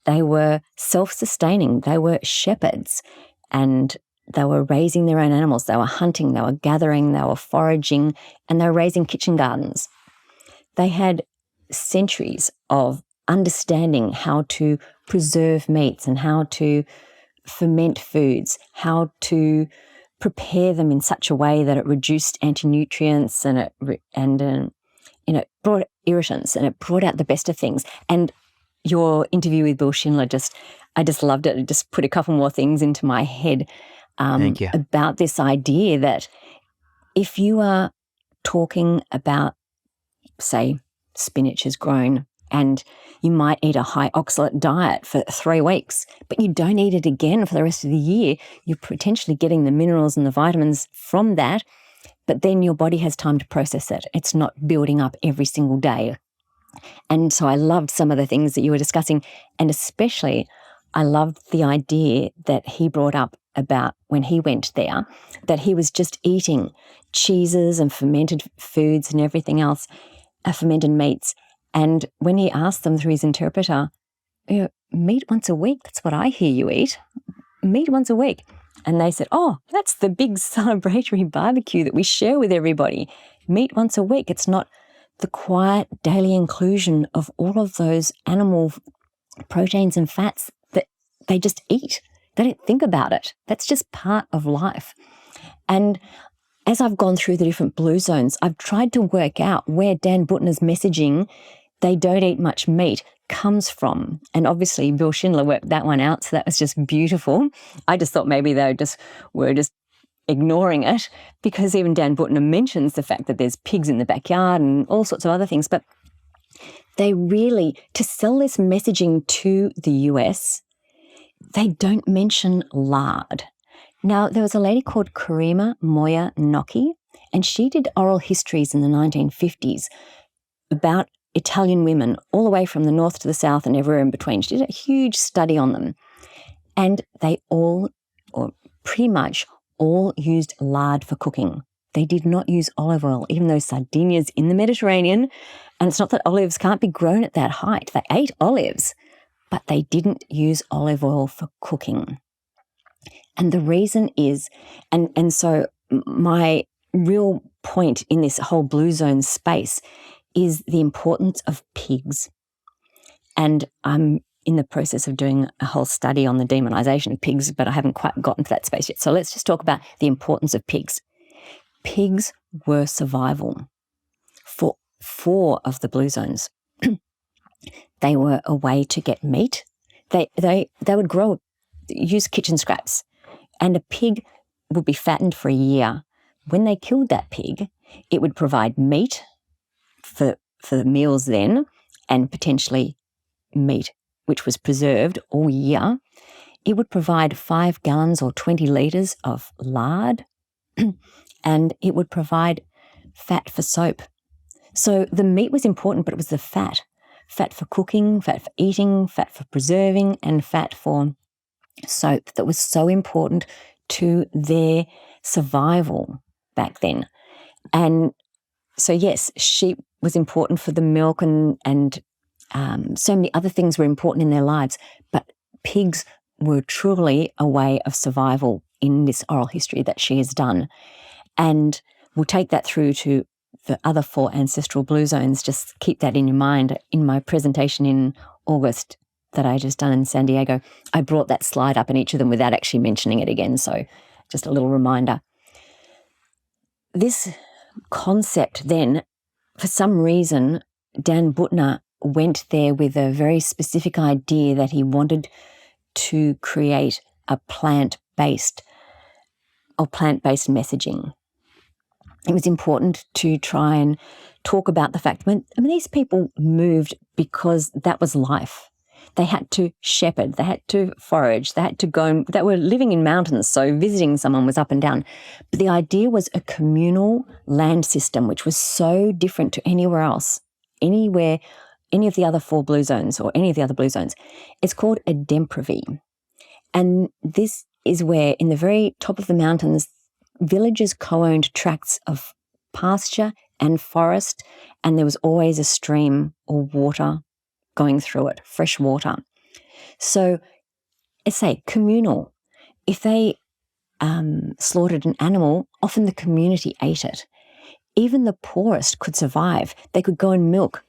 Speaker 1: They were self-sustaining. They were shepherds, and they were raising their own animals. They were hunting, they were gathering, they were foraging, and they were raising kitchen gardens. They had centuries of understanding how to preserve meats and how to ferment foods, how to prepare them in such a way that it reduced anti-nutrients and it brought irritants, and it brought out the best of things. And your interview with Bill Schindler, I just loved it. It just put a couple more things into my head
Speaker 2: Thank you.
Speaker 1: about this idea that if you are talking about, say, spinach is grown and you might eat a high oxalate diet for 3 weeks, but you don't eat it again for the rest of the year, you're potentially getting the minerals and the vitamins from that, but then your body has time to process it. It's not building up every single day. And so I loved some of the things that you were discussing, and especially I loved the idea that he brought up about when he went there, that he was just eating cheeses and fermented foods and everything else, fermented meats. And when he asked them through his interpreter, meat once a week, that's what I hear you eat, meat once a week. And they said, oh, that's the big celebratory barbecue that we share with everybody. Meat once a week. It's not the quiet daily inclusion of all of those animal proteins and fats that they just eat. They don't think about it. That's just part of life. And as I've gone through the different blue zones, I've tried to work out where Dan Buettner's messaging, they don't eat much meat, comes from. And obviously Bill Schindler worked that one out, so that was just beautiful. I just thought maybe they were just ignoring it, because even Dan Buettner mentions the fact that there's pigs in the backyard and all sorts of other things. But they really, to sell this messaging to the US, they don't mention lard. Now, there was a lady called Karima Moya Gnocchi, and she did oral histories in the 1950s about Italian women all the way from the north to the south and everywhere in between. She did a huge study on them. And they all, or pretty much all, used lard for cooking. They did not use olive oil, even though Sardinia's in the Mediterranean. And it's not that olives can't be grown at that height. They ate olives, but they didn't use olive oil for cooking. And the reason is, and so my real point in this whole blue zone space is the importance of pigs. And I'm in the process of doing a whole study on the demonization of pigs, but I haven't quite gotten to that space yet. So let's just talk about the importance of pigs. Pigs were survival for 4 of the blue zones. They were a way to get meat. They would use kitchen scraps, and a pig would be fattened for a year. When they killed that pig, it would provide meat for the meals then, and potentially meat which was preserved all year. It would provide 5 gallons or 20 litres of lard, and it would provide fat for soap. So the meat was important, but it was the fat. Fat for cooking, fat for eating, fat for preserving, and fat for soap that was so important to their survival back then. And so, yes, sheep was important for the milk, and so many other things were important in their lives, but pigs were truly a way of survival in this oral history that she has done. And we'll take that through to the other 4 ancestral blue zones. Just keep that in your mind. In my presentation in August that I just done in San Diego, I brought that slide up in each of them without actually mentioning it again. So just a little reminder. This concept then, for some reason, Dan Buettner went there with a very specific idea that he wanted to create a plant-based messaging. It was important to try and talk about the fact, these people moved because that was life. They had to shepherd, they had to forage, they had to go, they were living in mountains, so visiting someone was up and down. But the idea was a communal land system, which was so different to anywhere else, any of the other 4 blue zones or any of the other blue zones. It's called a Demprovy. And this is where, in the very top of the mountains, villages co-owned tracts of pasture and forest, and there was always a stream or water going through it, fresh water. So it's communal. If they slaughtered an animal, often the community ate it. Even the poorest could survive. They could go and milk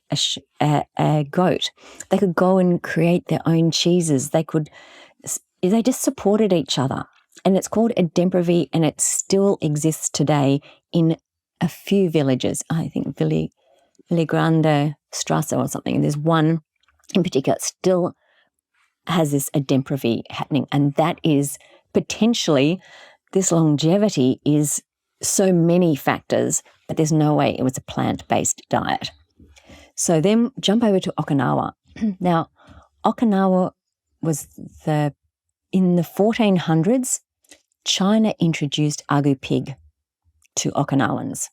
Speaker 1: a goat. They could go and create their own cheeses. They just supported each other. And it's called a Demprovy, and it still exists today in a few villages. I think Grande Strasse or something. There's one in particular that still has this a Demprovy happening. And that is potentially, this longevity is so many factors, but there's no way it was a plant-based diet. So then jump over to Okinawa. Now, Okinawa was in the 1400s, China introduced agu pig to Okinawans.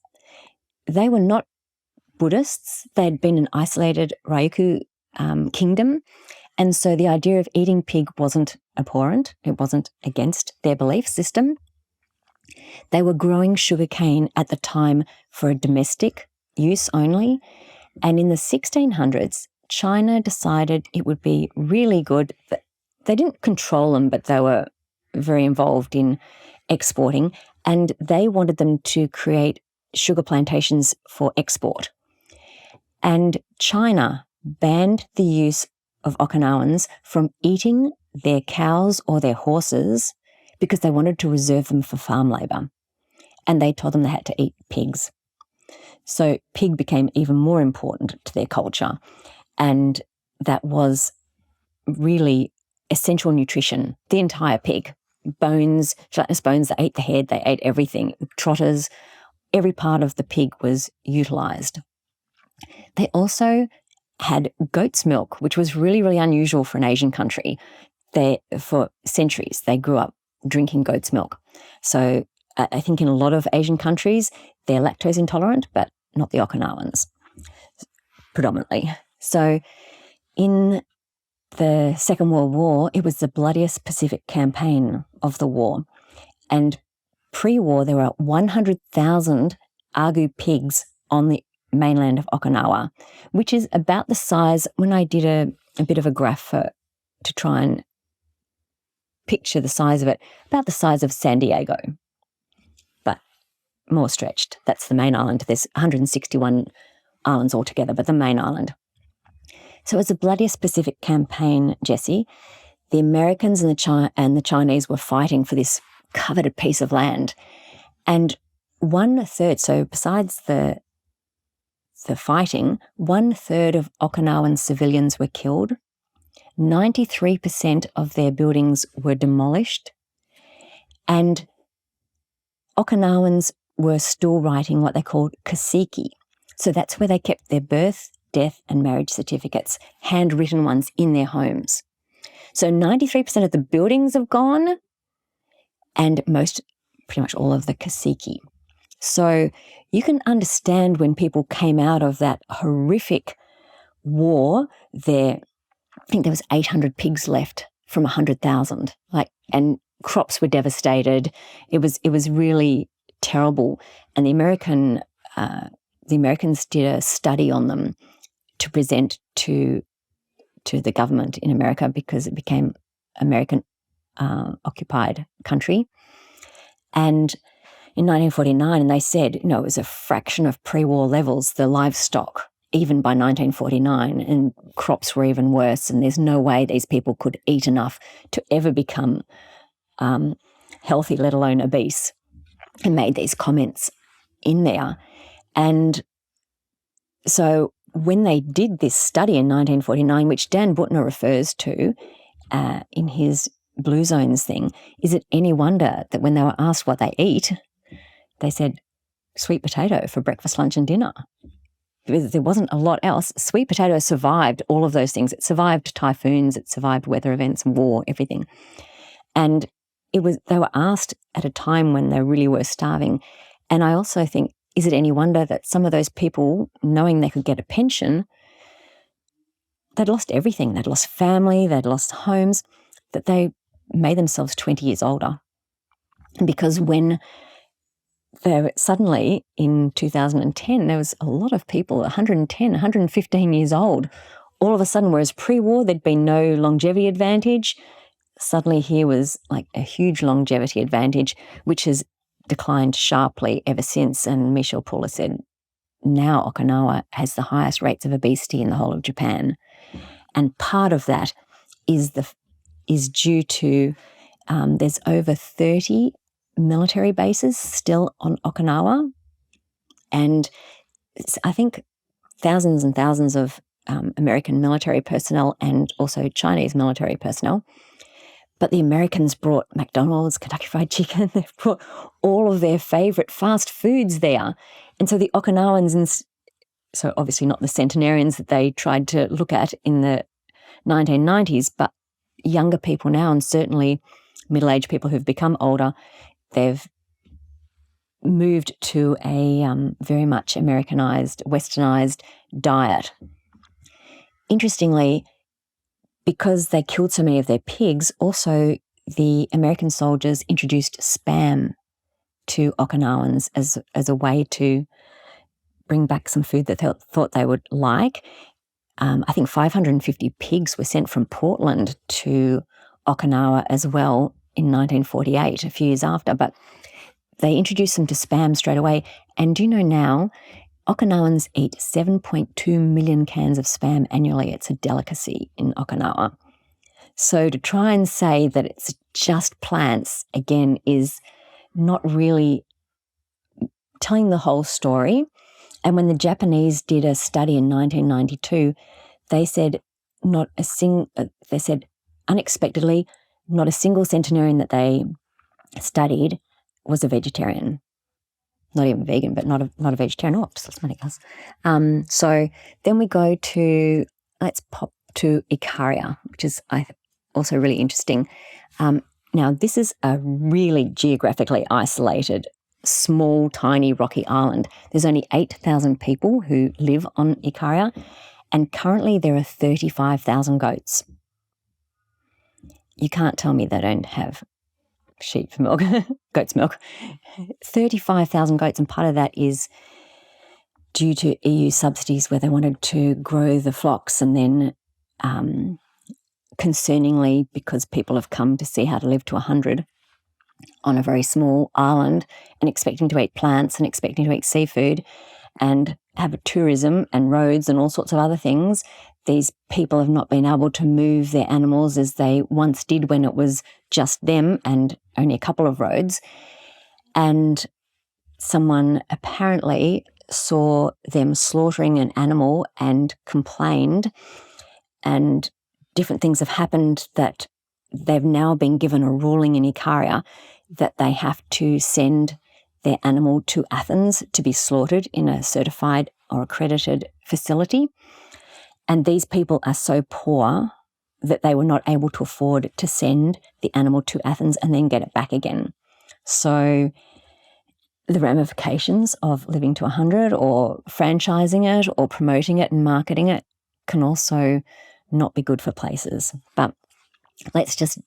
Speaker 1: They were not Buddhists. They had been an isolated Ryukyu kingdom, and so the idea of eating pig wasn't abhorrent. It wasn't against their belief system. They were growing sugarcane at the time for a domestic use only, and in the 1600s, China decided it would be really good. They didn't control them, but they were very involved in exporting, and they wanted them to create sugar plantations for export. And China banned the use of Okinawans from eating their cows or their horses because they wanted to reserve them for farm labour. And they told them they had to eat pigs. So pig became even more important to their culture. And that was really essential nutrition, the entire pig. Bones, gelatinous bones, they ate the head, they ate everything. Trotters, every part of the pig was utilised. They also had goat's milk, which was really, really unusual for an Asian country. For centuries, they grew up drinking goat's milk. So I think in a lot of Asian countries, they're lactose intolerant, but not the Okinawans, predominantly. So in the Second World War, it was the bloodiest Pacific campaign of the war. And pre-war, there were 100,000 agu pigs on the mainland of Okinawa, which is about the size, when I did a bit of a graph to try and picture the size of it, about the size of San Diego, but more stretched. That's the main island. There's 161 islands altogether, but the main island. So it was the bloodiest Pacific campaign, Jessie. The Americans and the Chinese were fighting for this coveted piece of land. And 1/3, so besides the fighting, 1/3 of Okinawan civilians were killed. 93% of their buildings were demolished. And Okinawans were still writing what they called kaseki. So that's where they kept their birth, death, and marriage certificates, handwritten ones in their homes. So 93% of the buildings have gone, and pretty much all of the kaseki. So you can understand when people came out of that horrific war, I think there was 800 pigs left from 100,000, and crops were devastated. It was really terrible. And the Americans did a study on them to present to the government in America, because it became American occupied country. And in 1949, and they said, it was a fraction of pre-war levels, the livestock, even by 1949, and crops were even worse, and there's no way these people could eat enough to ever become healthy, let alone obese, and made these comments in there. And so when they did this study in 1949, which Dan Buettner refers to in his Blue Zones thing, is it any wonder that when they were asked what they eat, they said sweet potato for breakfast, lunch, and dinner. There wasn't a lot else. Sweet potato survived all of those things. It survived typhoons, it survived weather events, war, everything. And they were asked at a time when they really were starving. And I also think, is it any wonder that some of those people, knowing they could get a pension, they'd lost everything. They'd lost family, they'd lost homes, that they made themselves 20 years older. Because when suddenly in 2010, there was a lot of people, 110, 115 years old. All of a sudden, whereas pre-war there'd been no longevity advantage, suddenly here was like a huge longevity advantage, which has declined sharply ever since. And Michel Paula said, now Okinawa has the highest rates of obesity in the whole of Japan. And part of that is due to there's over 30 military bases still on Okinawa, and I think thousands and thousands of American military personnel and also Chinese military personnel. But the Americans brought McDonald's, Kentucky Fried Chicken, they brought all of their favourite fast foods there. And so the Okinawans, so obviously not the centenarians that they tried to look at in the 1990s, but younger people now, and certainly middle-aged people who've become older, they've moved to a very much Americanized, westernized diet. Interestingly, because they killed so many of their pigs, also the American soldiers introduced Spam to Okinawans as a way to bring back some food that they thought they would like. I think 550 pigs were sent from Portland to Okinawa as well in 1948, a few years after, but they introduced them to Spam straight away. And do you know now, Okinawans eat 7.2 million cans of spam annually. It's a delicacy in Okinawa. So to try and say that it's just plants, again, is not really telling the whole story. And when the Japanese did a study in 1992, they said unexpectedly, not a single centenarian that they studied was a vegetarian. Not even vegan, but not a vegetarian. Oh, that's money, guys. So then we go to, let's pop to Ikaria, which is also really interesting. Now, this is a really geographically isolated, small, tiny, rocky island. There's only 8,000 people who live on Ikaria, and currently there are 35,000 goats. You can't tell me they don't have sheep milk, goat's milk. 35,000 goats, and part of that is due to EU subsidies where they wanted to grow the flocks, and then concerningly, because people have come to see how to live to 100 on a very small island and expecting to eat plants and expecting to eat seafood and have a tourism and roads and all sorts of other things, these people have not been able to move their animals as they once did when it was just them and only a couple of roads. And someone apparently saw them slaughtering an animal and complained, and different things have happened that they've now been given a ruling in Ikaria that they have to send their animal to Athens to be slaughtered in a certified or accredited facility. And these people are so poor that they were not able to afford to send the animal to Athens and then get it back again. So the ramifications of living to 100 or franchising it or promoting it and marketing it can also not be good for places. But let's just,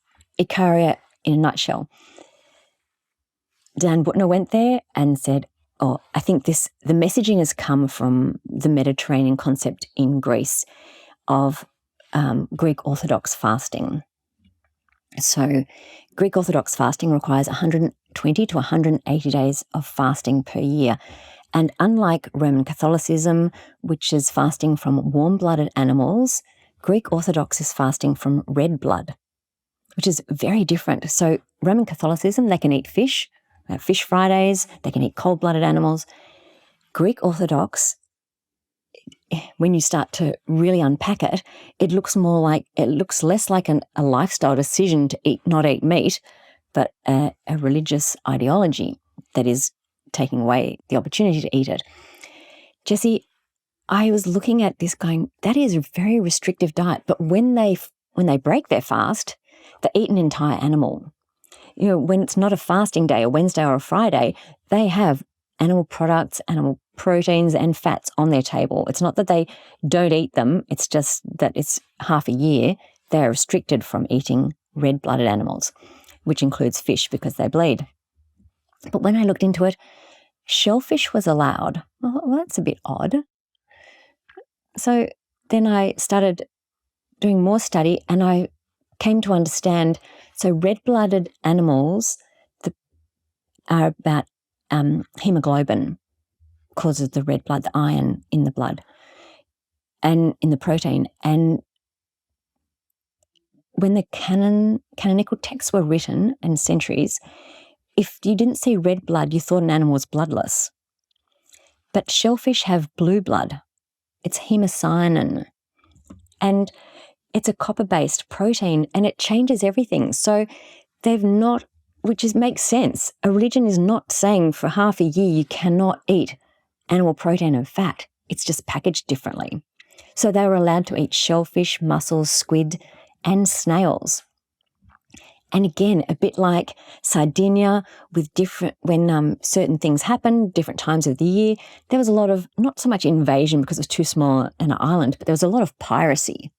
Speaker 1: Ikaria in a nutshell. Dan Butner went there and said, I think the messaging has come from the Mediterranean concept in Greece of Greek Orthodox fasting. So Greek Orthodox fasting requires 120 to 180 days of fasting per year. And unlike Roman Catholicism, which is fasting from warm-blooded animals, Greek Orthodox is fasting from red blood, which is very different. So Roman Catholicism, they can eat fish, Fish Fridays, they can eat cold-blooded animals. Greek Orthodox, when you start to really unpack it, it looks less like a lifestyle decision to not eat meat, but a religious ideology that is taking away the opportunity to eat it. Jesse, I was looking at this going, that is a very restrictive diet, but when they break their fast, they eat an entire animal. You know, when it's not a fasting day, a Wednesday or a Friday, they have animal products, animal proteins and fats on their table. It's not that they don't eat them. It's just that it's half a year they're restricted from eating red-blooded animals, which includes fish because they bleed. But when I looked into it, shellfish was allowed. Well, that's a bit odd. So then I started doing more study and I came to understand, so red-blooded animals are about hemoglobin, causes the red blood, the iron in the blood and in the protein. And when the canonical texts were written in centuries, if you didn't see red blood, you thought an animal was bloodless. But shellfish have blue blood. It's hemocyanin. And it's a copper-based protein and it changes everything. So makes sense. A religion is not saying for half a year you cannot eat animal protein and fat. It's just packaged differently. So they were allowed to eat shellfish, mussels, squid, and snails. And again, a bit like Sardinia, when certain things happened, different times of the year, there was a lot of, not so much invasion because it was too small an island, but there was a lot of piracy.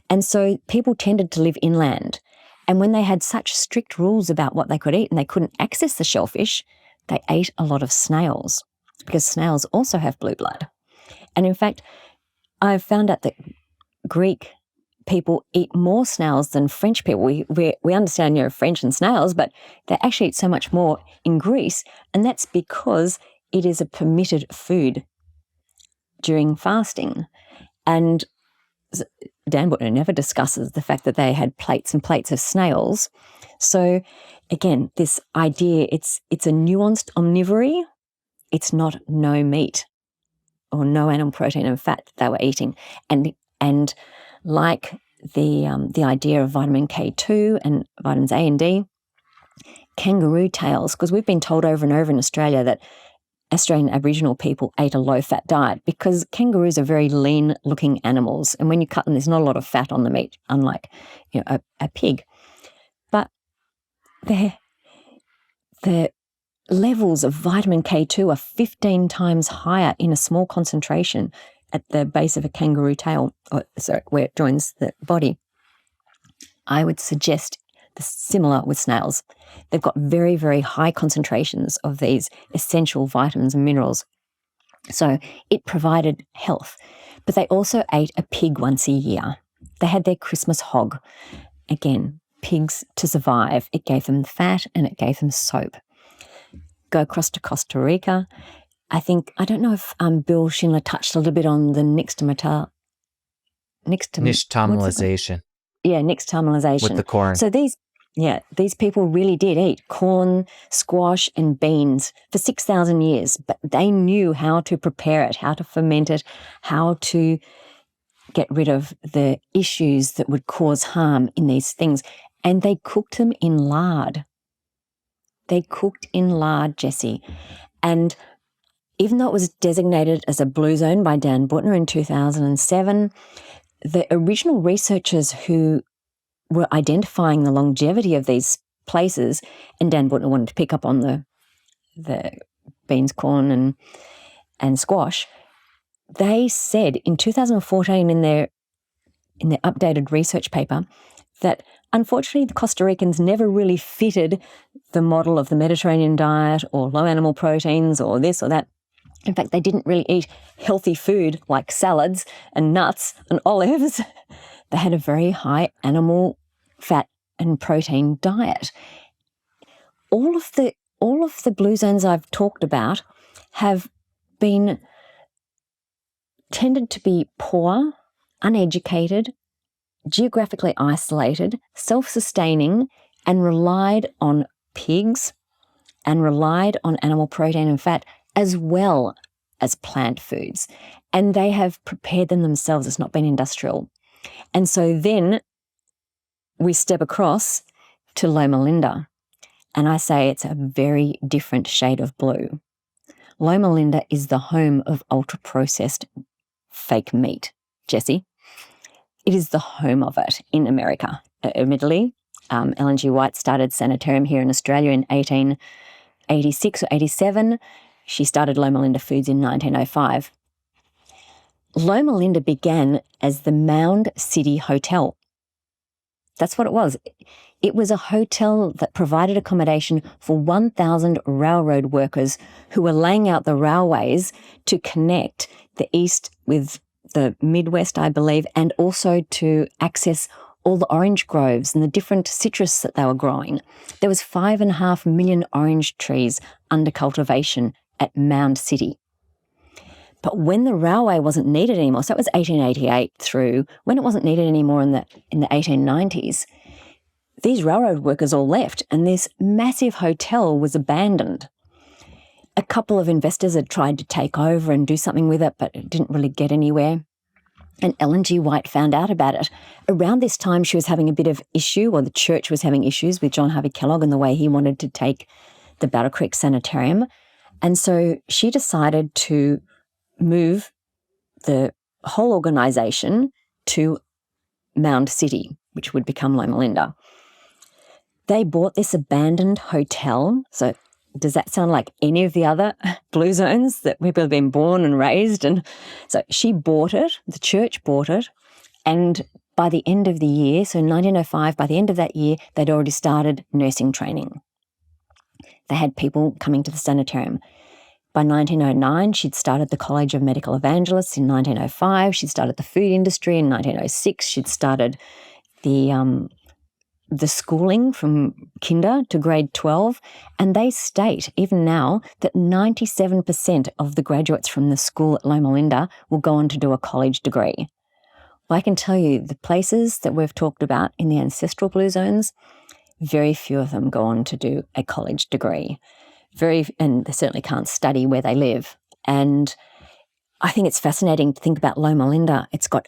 Speaker 1: And so people tended to live inland. And when they had such strict rules about what they could eat and they couldn't access the shellfish, they ate a lot of snails because snails also have blue blood. And in fact, I've found out that Greek people eat more snails than French people. We understand, French and snails, but they actually eat so much more in Greece, and that's because it is a permitted food. during fasting. And Dan Butner never discusses the fact that they had plates and plates of snails. So again, this idea, it's a nuanced omnivory. It's not no meat or no animal protein and fat that they were eating. And like the idea of vitamin K2 and vitamins A and D, kangaroo tails, because we've been told over and over in Australia that Australian Aboriginal people ate a low-fat diet because kangaroos are very lean-looking animals, and when you cut them, there's not a lot of fat on the meat, unlike a pig. But the levels of vitamin K2 are 15 times higher in a small concentration at the base of a kangaroo tail, where it joins the body. I would suggest similar with snails. They've got very, very high concentrations of these essential vitamins and minerals. So it provided health. But they also ate a pig once a year. They had their Christmas hog. Again, pigs to survive. It gave them fat and it gave them soap. Go across to Costa Rica. I don't know if Bill Schindler touched a little bit on the nixtamalization. Yeah, nixtamalization.
Speaker 2: With the corn.
Speaker 1: So these people really did eat corn, squash, and beans for 6,000 years, but they knew how to prepare it, how to ferment it, how to get rid of the issues that would cause harm in these things. And they cooked them in lard. Jessie. And even though it was designated as a blue zone by Dan Butner in 2007, the original researchers who were identifying the longevity of these places, and Dan Butner wanted to pick up on the beans, corn, and squash, they said in 2014 in their updated research paper that unfortunately the Costa Ricans never really fitted the model of the Mediterranean diet or low animal proteins or this or that. In fact, they didn't really eat healthy food like salads and nuts and olives. They had a very high animal fat and protein diet. All of the blue zones I've talked about have been tended to be poor, uneducated, geographically isolated, self-sustaining, and relied on pigs and relied on animal protein and fat as well as plant foods. And they have prepared them themselves. It's not been industrial. And so then we step across to Loma Linda, and I say it's a very different shade of blue. Loma Linda is the home of ultra-processed fake meat, Jessie. It is the home of it in America. Admittedly, Ellen G. White started Sanitarium here in Australia in 1886 or 87. She started Loma Linda Foods in 1905. Loma Linda began as the Mound City Hotel. That's what it was. It was a hotel that provided accommodation for 1,000 railroad workers who were laying out the railways to connect the East with the Midwest, I believe, and also to access all the orange groves and the different citrus that they were growing. There was 5.5 million orange trees under cultivation at Mound City. But when the railway wasn't needed anymore, so it was 1888 through, when it wasn't needed anymore in the 1890s, these railroad workers all left and this massive hotel was abandoned. A couple of investors had tried to take over and do something with it, but it didn't really get anywhere. And Ellen G. White found out about it. Around this time, she was having a bit of issue, or the church was having issues with John Harvey Kellogg and the way he wanted to take the Battle Creek Sanitarium. And so she decided to move the whole organisation to Mound City, which would become Loma Linda. They bought this abandoned hotel. So does that sound like any of the other blue zones that people have been born and raised? And so she bought it, the church bought it, and by the end of the year, so 1905, by the end of that year, they'd already started nursing training. They had people coming to the sanitarium. By 1909, she'd started the College of Medical Evangelists. In 1905, she'd started the food industry. In 1906, she'd started the the schooling from kinder to grade 12, and they state, even now, that 97% of the graduates from the school at Loma Linda will go on to do a college degree. Well, I can tell you, the places that we've talked about in the ancestral blue zones, very few of them go on to do a college degree. And they certainly can't study where they live. And I think it's fascinating to think about Loma Linda. It's got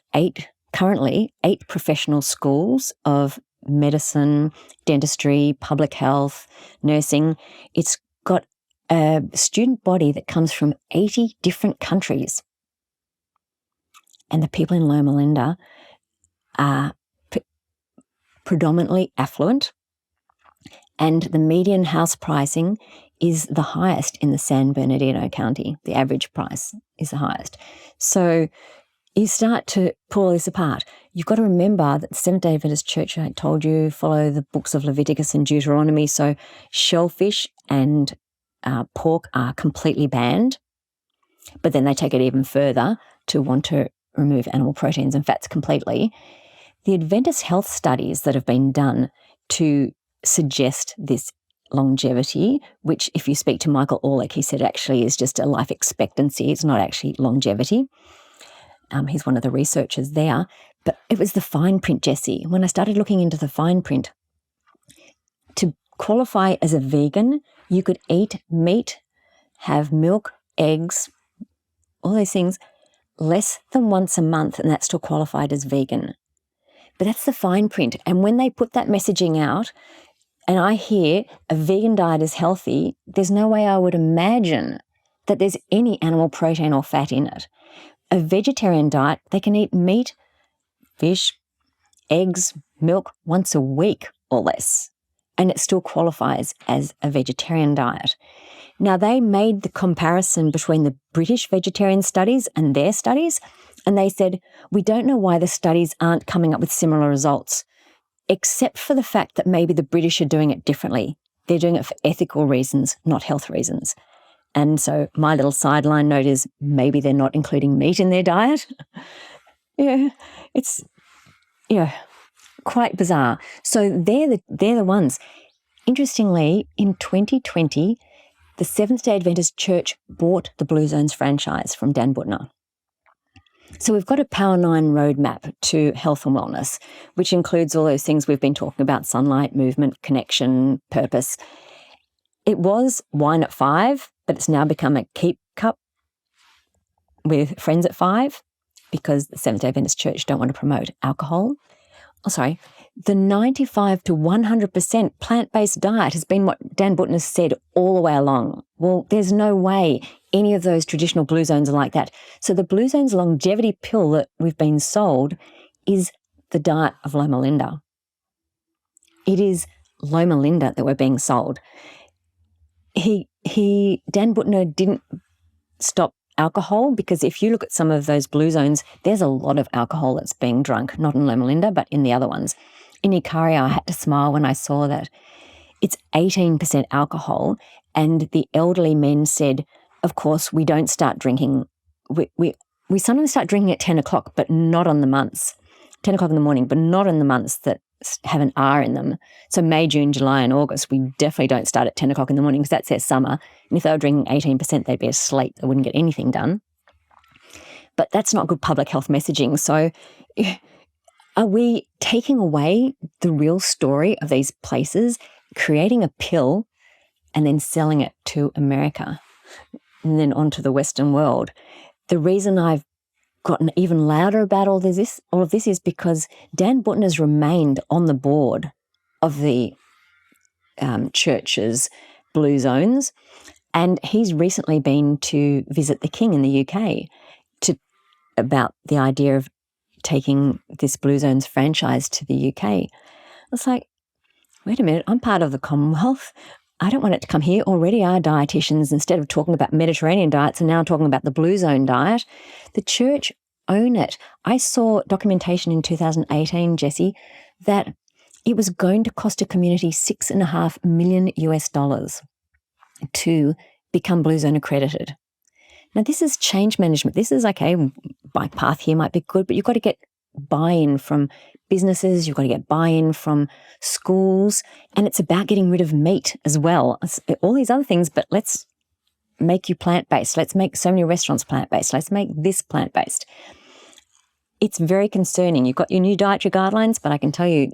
Speaker 1: currently eight professional schools of medicine, dentistry, public health, nursing. It's got a student body that comes from 80 different countries. And the people in Loma Linda are predominantly affluent, and the median house pricing is the highest in the San Bernardino County. The average price is the highest. So you start to pull this apart. You've got to remember that the Seventh-day Adventist Church, I told you, follow the books of Leviticus and Deuteronomy. So shellfish and pork are completely banned, but then they take it even further to want to remove animal proteins and fats completely. The Adventist health studies that have been done to suggest this longevity, which if you speak to Michael Orlick, he said actually is just a life expectancy. It's not actually longevity. He's one of the researchers there. But it was the fine print, Jessie. When I started looking into the fine print, to qualify as a vegan, you could eat meat, have milk, eggs, all those things, less than once a month, and that's still qualified as vegan. But that's the fine print. And when they put that messaging out, and I hear a vegan diet is healthy, there's no way I would imagine that there's any animal protein or fat in it. A vegetarian diet, they can eat meat, fish, eggs, milk once a week or less, and it still qualifies as a vegetarian diet. Now, they made the comparison between the British vegetarian studies and their studies, and they said, we don't know why the studies aren't coming up with similar results, except for the fact that maybe the British are doing it differently. They're doing it for ethical reasons, not health reasons. And so my little sideline note is maybe they're not including meat in their diet. It's quite bizarre. So they're the ones. Interestingly, in 2020, the Seventh-day Adventist Church bought the Blue Zones franchise from Dan Buettner. So we've got a Power 9 roadmap to health and wellness, which includes all those things we've been talking about: sunlight, movement, connection, purpose. It was wine at 5, but it's now become a keep cup with friends at 5 because the Seventh-day Adventist Church don't want to promote alcohol. The 95 to 100% plant-based diet has been what Dan Buettner said all the way along. Well, there's no way any of those traditional Blue Zones are like that. So the Blue Zones longevity pill that we've been sold is the diet of Loma Linda. It is Loma Linda that we're being sold. Dan Buettner didn't stop alcohol, because if you look at some of those Blue Zones, there's a lot of alcohol that's being drunk, not in Loma Linda, but in the other ones. In Ikaria, I had to smile when I saw that it's 18% alcohol, and the elderly men said, of course, we don't start drinking. We sometimes start drinking at 10 o'clock, but not on the months, 10 o'clock in the morning, but not in the months that have an R in them. So May, June, July, and August, we definitely don't start at 10 o'clock in the morning because that's their summer. And if they were drinking 18%, they'd be asleep. They wouldn't get anything done. But that's not good public health messaging. So are we taking away the real story of these places, creating a pill and then selling it to America and then onto the Western world? The reason I've gotten even louder about all of this is because Dan Buettner's remained on the board of the church's Blue Zones, and he's recently been to visit the King in the UK about the idea of taking this Blue Zones franchise to the UK. It's like, wait a minute, I'm part of the Commonwealth. I don't want it to come here. Already our dietitians, instead of talking about Mediterranean diets, are now talking about the Blue Zone diet. The church own it. I saw documentation in 2018, Jessie, that it was going to cost a community $6.5 million to become Blue Zone accredited. Now, this is change management. This is, okay, my path here might be good, but you've got to get buy-in from businesses, you've got to get buy-in from schools, and it's about getting rid of meat as well. It's all these other things, but let's make you plant-based. Let's make so many restaurants plant-based. Let's make this plant-based. It's very concerning. You've got your new dietary guidelines, but I can tell you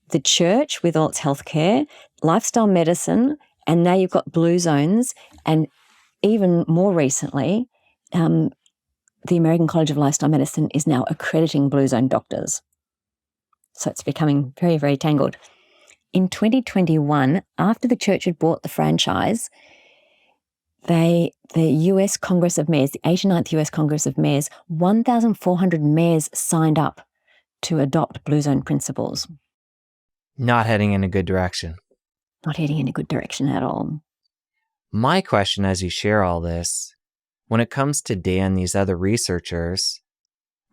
Speaker 1: the church with all its healthcare, lifestyle medicine, and now you've got blue zones, and even more recently, the American College of Lifestyle Medicine is now accrediting blue zone doctors. So it's becoming very, very tangled. In 2021, after the church had bought the franchise, the US Congress of Mayors, the 89th US Congress of Mayors, 1,400 mayors signed up to adopt blue zone principles.
Speaker 2: Not heading in a good direction.
Speaker 1: Not heading in a good direction at all.
Speaker 2: My question as you share all this, when it comes today and these other researchers,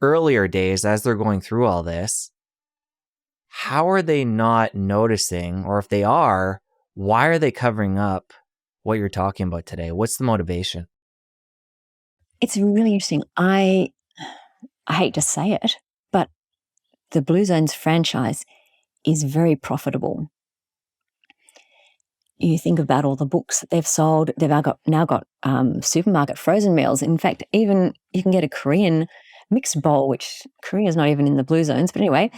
Speaker 2: earlier days as they're going through all this, how are they not noticing, or if they are, why are they covering up what you're talking about today? What's the motivation?
Speaker 1: It's really interesting. I hate to say it, but the Blue Zones franchise is very profitable. You think about all the books that they've sold. They've now got supermarket frozen meals. In fact, even you can get a Korean mixed bowl, which Korea's not even in the blue zones. But anyway,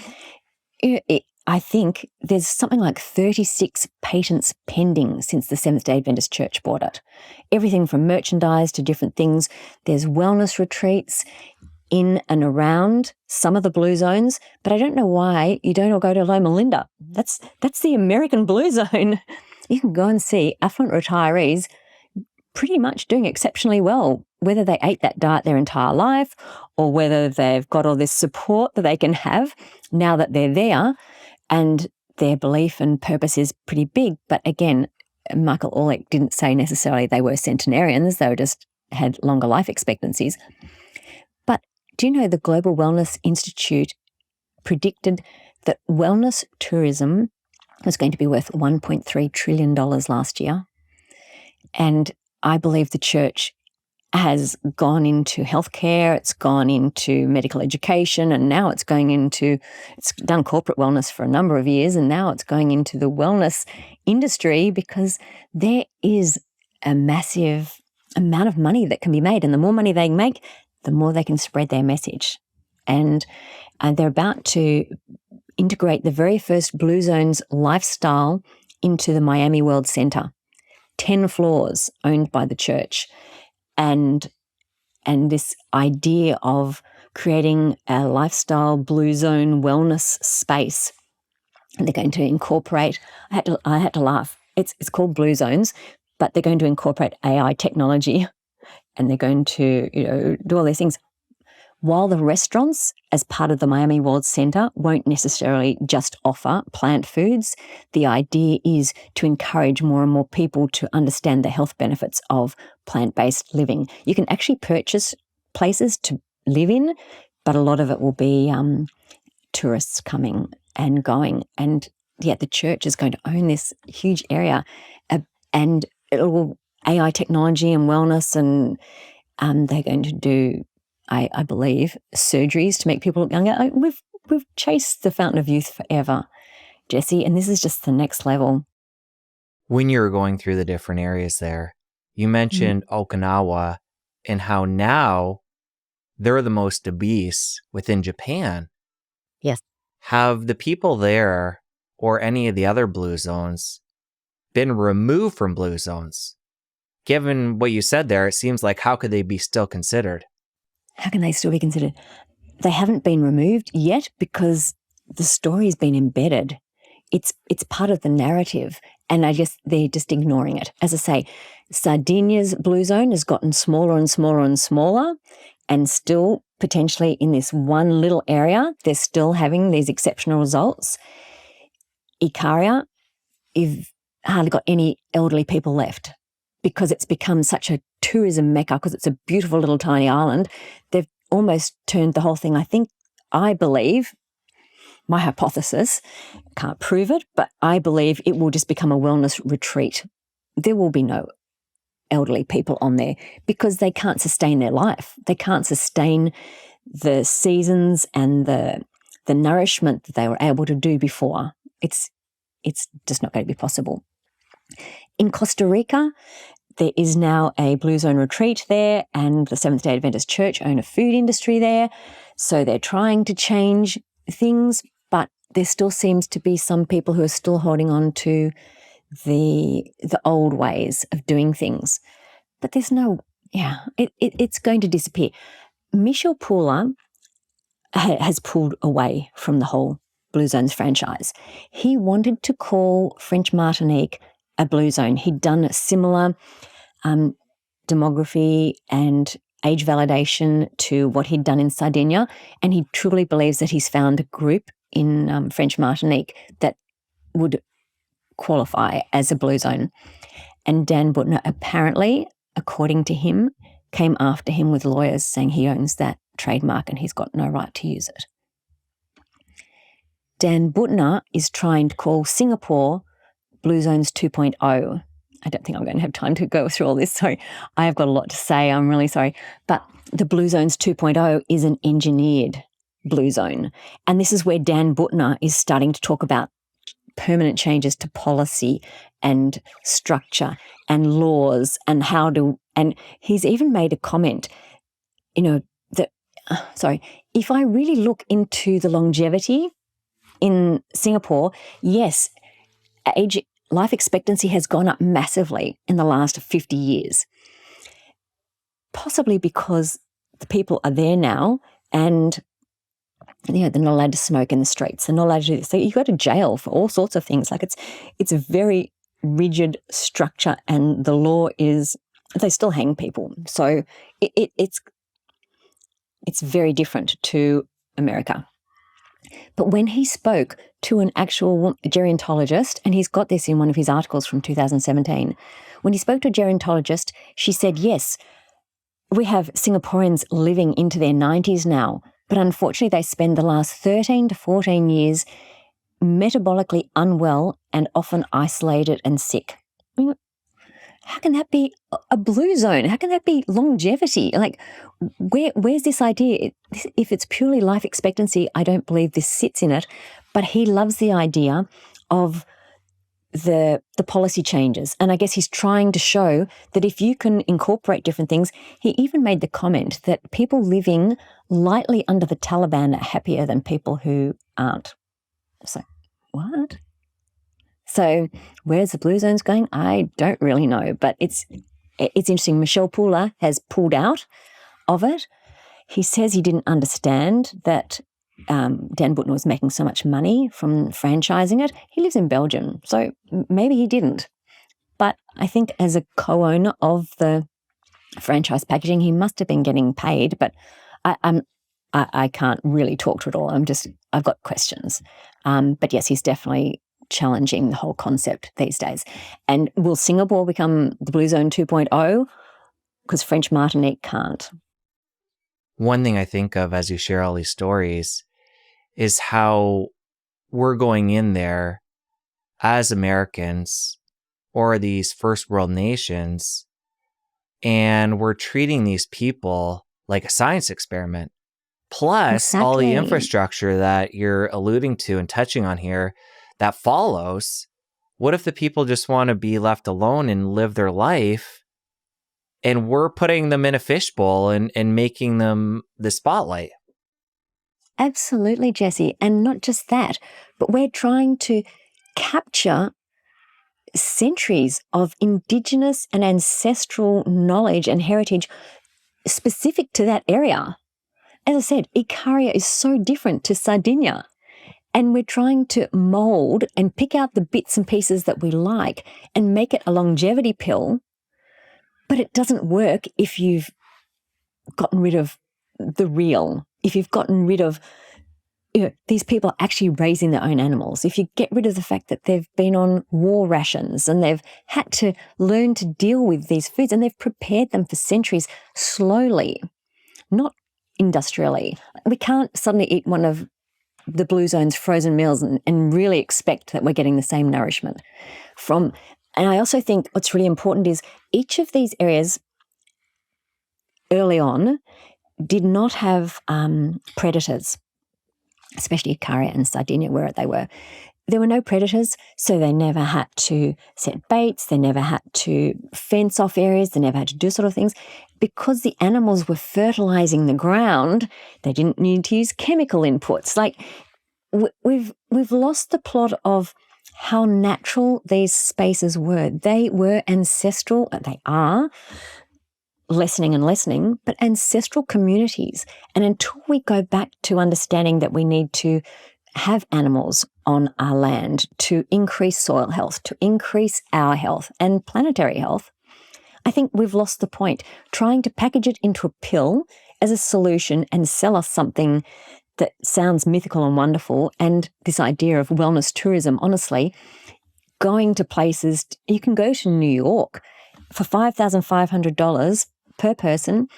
Speaker 1: I think there's something like 36 patents pending since the Seventh-day Adventist Church bought it. Everything from merchandise to different things. There's wellness retreats in and around some of the blue zones, but I don't know why you don't all go to Loma Linda. That's the American blue zone. You can go and see affluent retirees pretty much doing exceptionally well, whether they ate that diet their entire life or whether they've got all this support that they can have now that they're there, and their belief and purpose is pretty big. But again, Michael Orlick didn't say necessarily they were centenarians, they just had longer life expectancies. But do you know the Global Wellness Institute predicted that wellness tourism was going to be worth $1.3 trillion last year? And I believe the church has gone into healthcare, it's gone into medical education, and now it's done corporate wellness for a number of years, and now it's going into the wellness industry because there is a massive amount of money that can be made. And the more money they make, the more they can spread their message. And they're about to integrate the very first Blue Zones lifestyle into the Miami World Center. 10 floors owned by the church. And this idea of creating a lifestyle blue zone wellness space. And they're going to incorporate, I had to laugh. It's called Blue Zones, but they're going to incorporate AI technology, and they're going to do all these things. While the restaurants, as part of the Miami World Center, won't necessarily just offer plant foods, the idea is to encourage more and more people to understand the health benefits of plant-based living. You can actually purchase places to live in, but a lot of it will be tourists coming and going. And yeah, the church is going to own this huge area, and it will AI technology and wellness, and they're going to do, I believe, surgeries to make people look younger. We've chased the fountain of youth forever, Jesse, and this is just the next level.
Speaker 2: When you were going through the different areas there, you mentioned Okinawa and how now they're the most obese within Japan.
Speaker 1: Yes.
Speaker 2: Have the people there or any of the other blue zones been removed from blue zones? Given what you said there, it seems like how could they be still considered?
Speaker 1: How can they still be considered? They haven't been removed yet because the story's been embedded. It's part of the narrative, and they're just ignoring it. As I say, Sardinia's blue zone has gotten smaller and smaller and smaller, and still potentially in this one little area, they're still having these exceptional results. Ikaria, you've hardly got any elderly people left because it's become such a tourism mecca, because it's a beautiful little tiny island. They've almost turned the whole thing, I believe, my hypothesis, can't prove it, but I believe it will just become a wellness retreat. There will be no elderly people on there because they can't sustain their life. They can't sustain the seasons and the the nourishment that they were able to do before. It's just not going to be possible. In Costa Rica, there is now a Blue Zone retreat there, and the Seventh-day Adventist Church own a food industry there. So they're trying to change things, but there still seems to be some people who are still holding on to the old ways of doing things. But there's it's going to disappear. Michel Pula has pulled away from the whole Blue Zones franchise. He wanted to call French Martinique a Blue Zone. He'd done a similar demography and age validation to what he'd done in Sardinia, and he truly believes that he's found a group in French Martinique that would qualify as a Blue Zone. And Dan Buettner apparently, according to him, came after him with lawyers saying he owns that trademark and he's got no right to use it. Dan Buettner is trying to call Singapore Blue Zones 2.0. I don't think I'm going to have time to go through all this. Sorry, I have got a lot to say. I'm really sorry. But the Blue Zones 2.0 is an engineered Blue Zone. And this is where Dan Buettner is starting to talk about permanent changes to policy and structure and laws and and he's even made a comment, if I really look into the longevity in Singapore, yes, life expectancy has gone up massively in the last 50 years, possibly because the people are there now and they're not allowed to smoke in the streets. They're not allowed to do this. So you go to jail for all sorts of things. Like it's a very rigid structure, and the law is they still hang people. So it's very different to America. But when he spoke to an actual gerontologist, and he's got this in one of his articles from 2017, when he spoke to a gerontologist, she said, yes, we have Singaporeans living into their 90s now, but unfortunately they spend the last 13 to 14 years metabolically unwell and often isolated and sick. I mean, how can that be a Blue Zone? How can that be longevity? Like, where's this idea? If it's purely life expectancy, I don't believe this sits in it. But he loves the idea of the policy changes. And I guess he's trying to show that if you can incorporate different things, he even made the comment that people living lightly under the Taliban are happier than people who aren't. So, what? So where's the Blue Zones going? I don't really know, but it's interesting. Michel Pula has pulled out of it. He says he didn't understand that Dan Buettner was making so much money from franchising it. He lives in Belgium, so maybe he didn't. But I think as a co-owner of the franchise packaging, he must have been getting paid, but I can't really talk to it all. I've got questions. But yes, he's definitely challenging the whole concept these days. And will Singapore become the Blue Zone 2.0? Because French Martinique can't.
Speaker 2: One thing I think of as you share all these stories is how we're going in there as Americans or these first world nations, and we're treating these people like a science experiment. Plus all the infrastructure that you're alluding to and touching on here that follows. What if the people just want to be left alone and live their life, and we're putting them in a fishbowl and making them the spotlight?
Speaker 1: Absolutely, Jesse. And not just that, but we're trying to capture centuries of Indigenous and ancestral knowledge and heritage specific to that area. As I said, Icaria is so different to Sardinia. And we're trying to mold and pick out the bits and pieces that we like and make it a longevity pill. But it doesn't work if you've gotten rid of the real, if you've gotten rid of, these people actually raising their own animals. If you get rid of the fact that they've been on war rations and they've had to learn to deal with these foods and they've prepared them for centuries slowly, not industrially. We can't suddenly eat one of the Blue Zone's frozen meals and really expect that we're getting the same nourishment from. And I also think what's really important is each of these areas early on did not have predators. especially Icaria and Sardinia, where they were. There were no predators, so they never had to set baits, they never had to fence off areas, they never had to do sort of things. Because the animals were fertilizing the ground, they didn't need to use chemical inputs. Like, we've lost the plot of how natural these spaces were. They were ancestral, they are, lessening, but ancestral communities. And until we go back to understanding that we need to have animals on our land to increase soil health, to increase our health and planetary health, I think we've lost the point. Trying to package it into a pill as a solution and sell us something that sounds mythical and wonderful, and this idea of wellness tourism, honestly, going to places, you can go to New York for $5,500 per person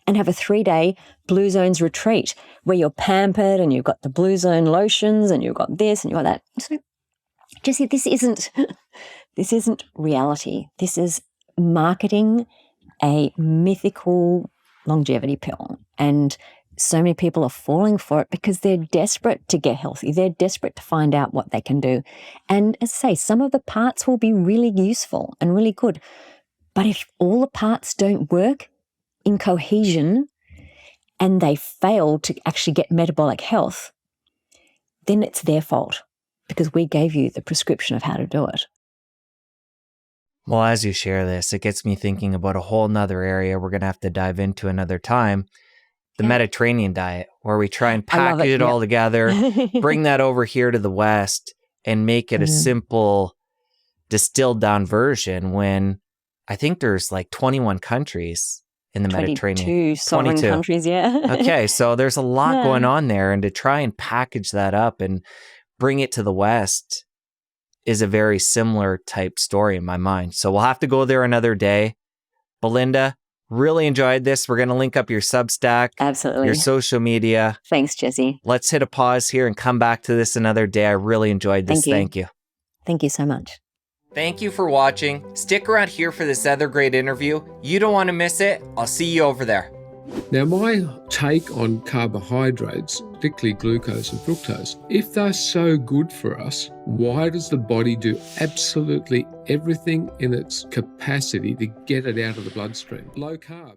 Speaker 1: and have a 3-day Blue Zones retreat where you're pampered and you've got the Blue Zone lotions and you've got this and you've got that. So, Jessie, this isn't reality. This is marketing a mythical longevity pill. And so many people are falling for it because they're desperate to get healthy. They're desperate to find out what they can do. And as I say, some of the parts will be really useful and really good. But if all the parts don't work in cohesion and they fail to actually get metabolic health, then it's their fault because we gave you the prescription of how to do it.
Speaker 2: Well, as you share this, it gets me thinking about a whole nother area we're going to have to dive into another time, the Mediterranean diet, where we try and package it all together, bring that over here to the West and make it a simple distilled down version when I think there's like 21 countries in the Mediterranean.
Speaker 1: 22 sovereign countries,
Speaker 2: Okay, so there's a lot going on there, and to try and package that up and bring it to the West is a very similar type story in my mind. So we'll have to go there another day. Belinda, really enjoyed this. We're going to link up your Substack,
Speaker 1: absolutely,
Speaker 2: your social media.
Speaker 1: Thanks, Jesse.
Speaker 2: Let's hit a pause here and come back to this another day. I really enjoyed this. Thank you.
Speaker 1: Thank you so much.
Speaker 2: Thank you for watching. Stick around here for this other great interview. You don't want to miss it. I'll see you over there.
Speaker 3: Now, my take on carbohydrates, particularly glucose and fructose, if they're so good for us, why does the body do absolutely everything in its capacity to get it out of the bloodstream? Low carb.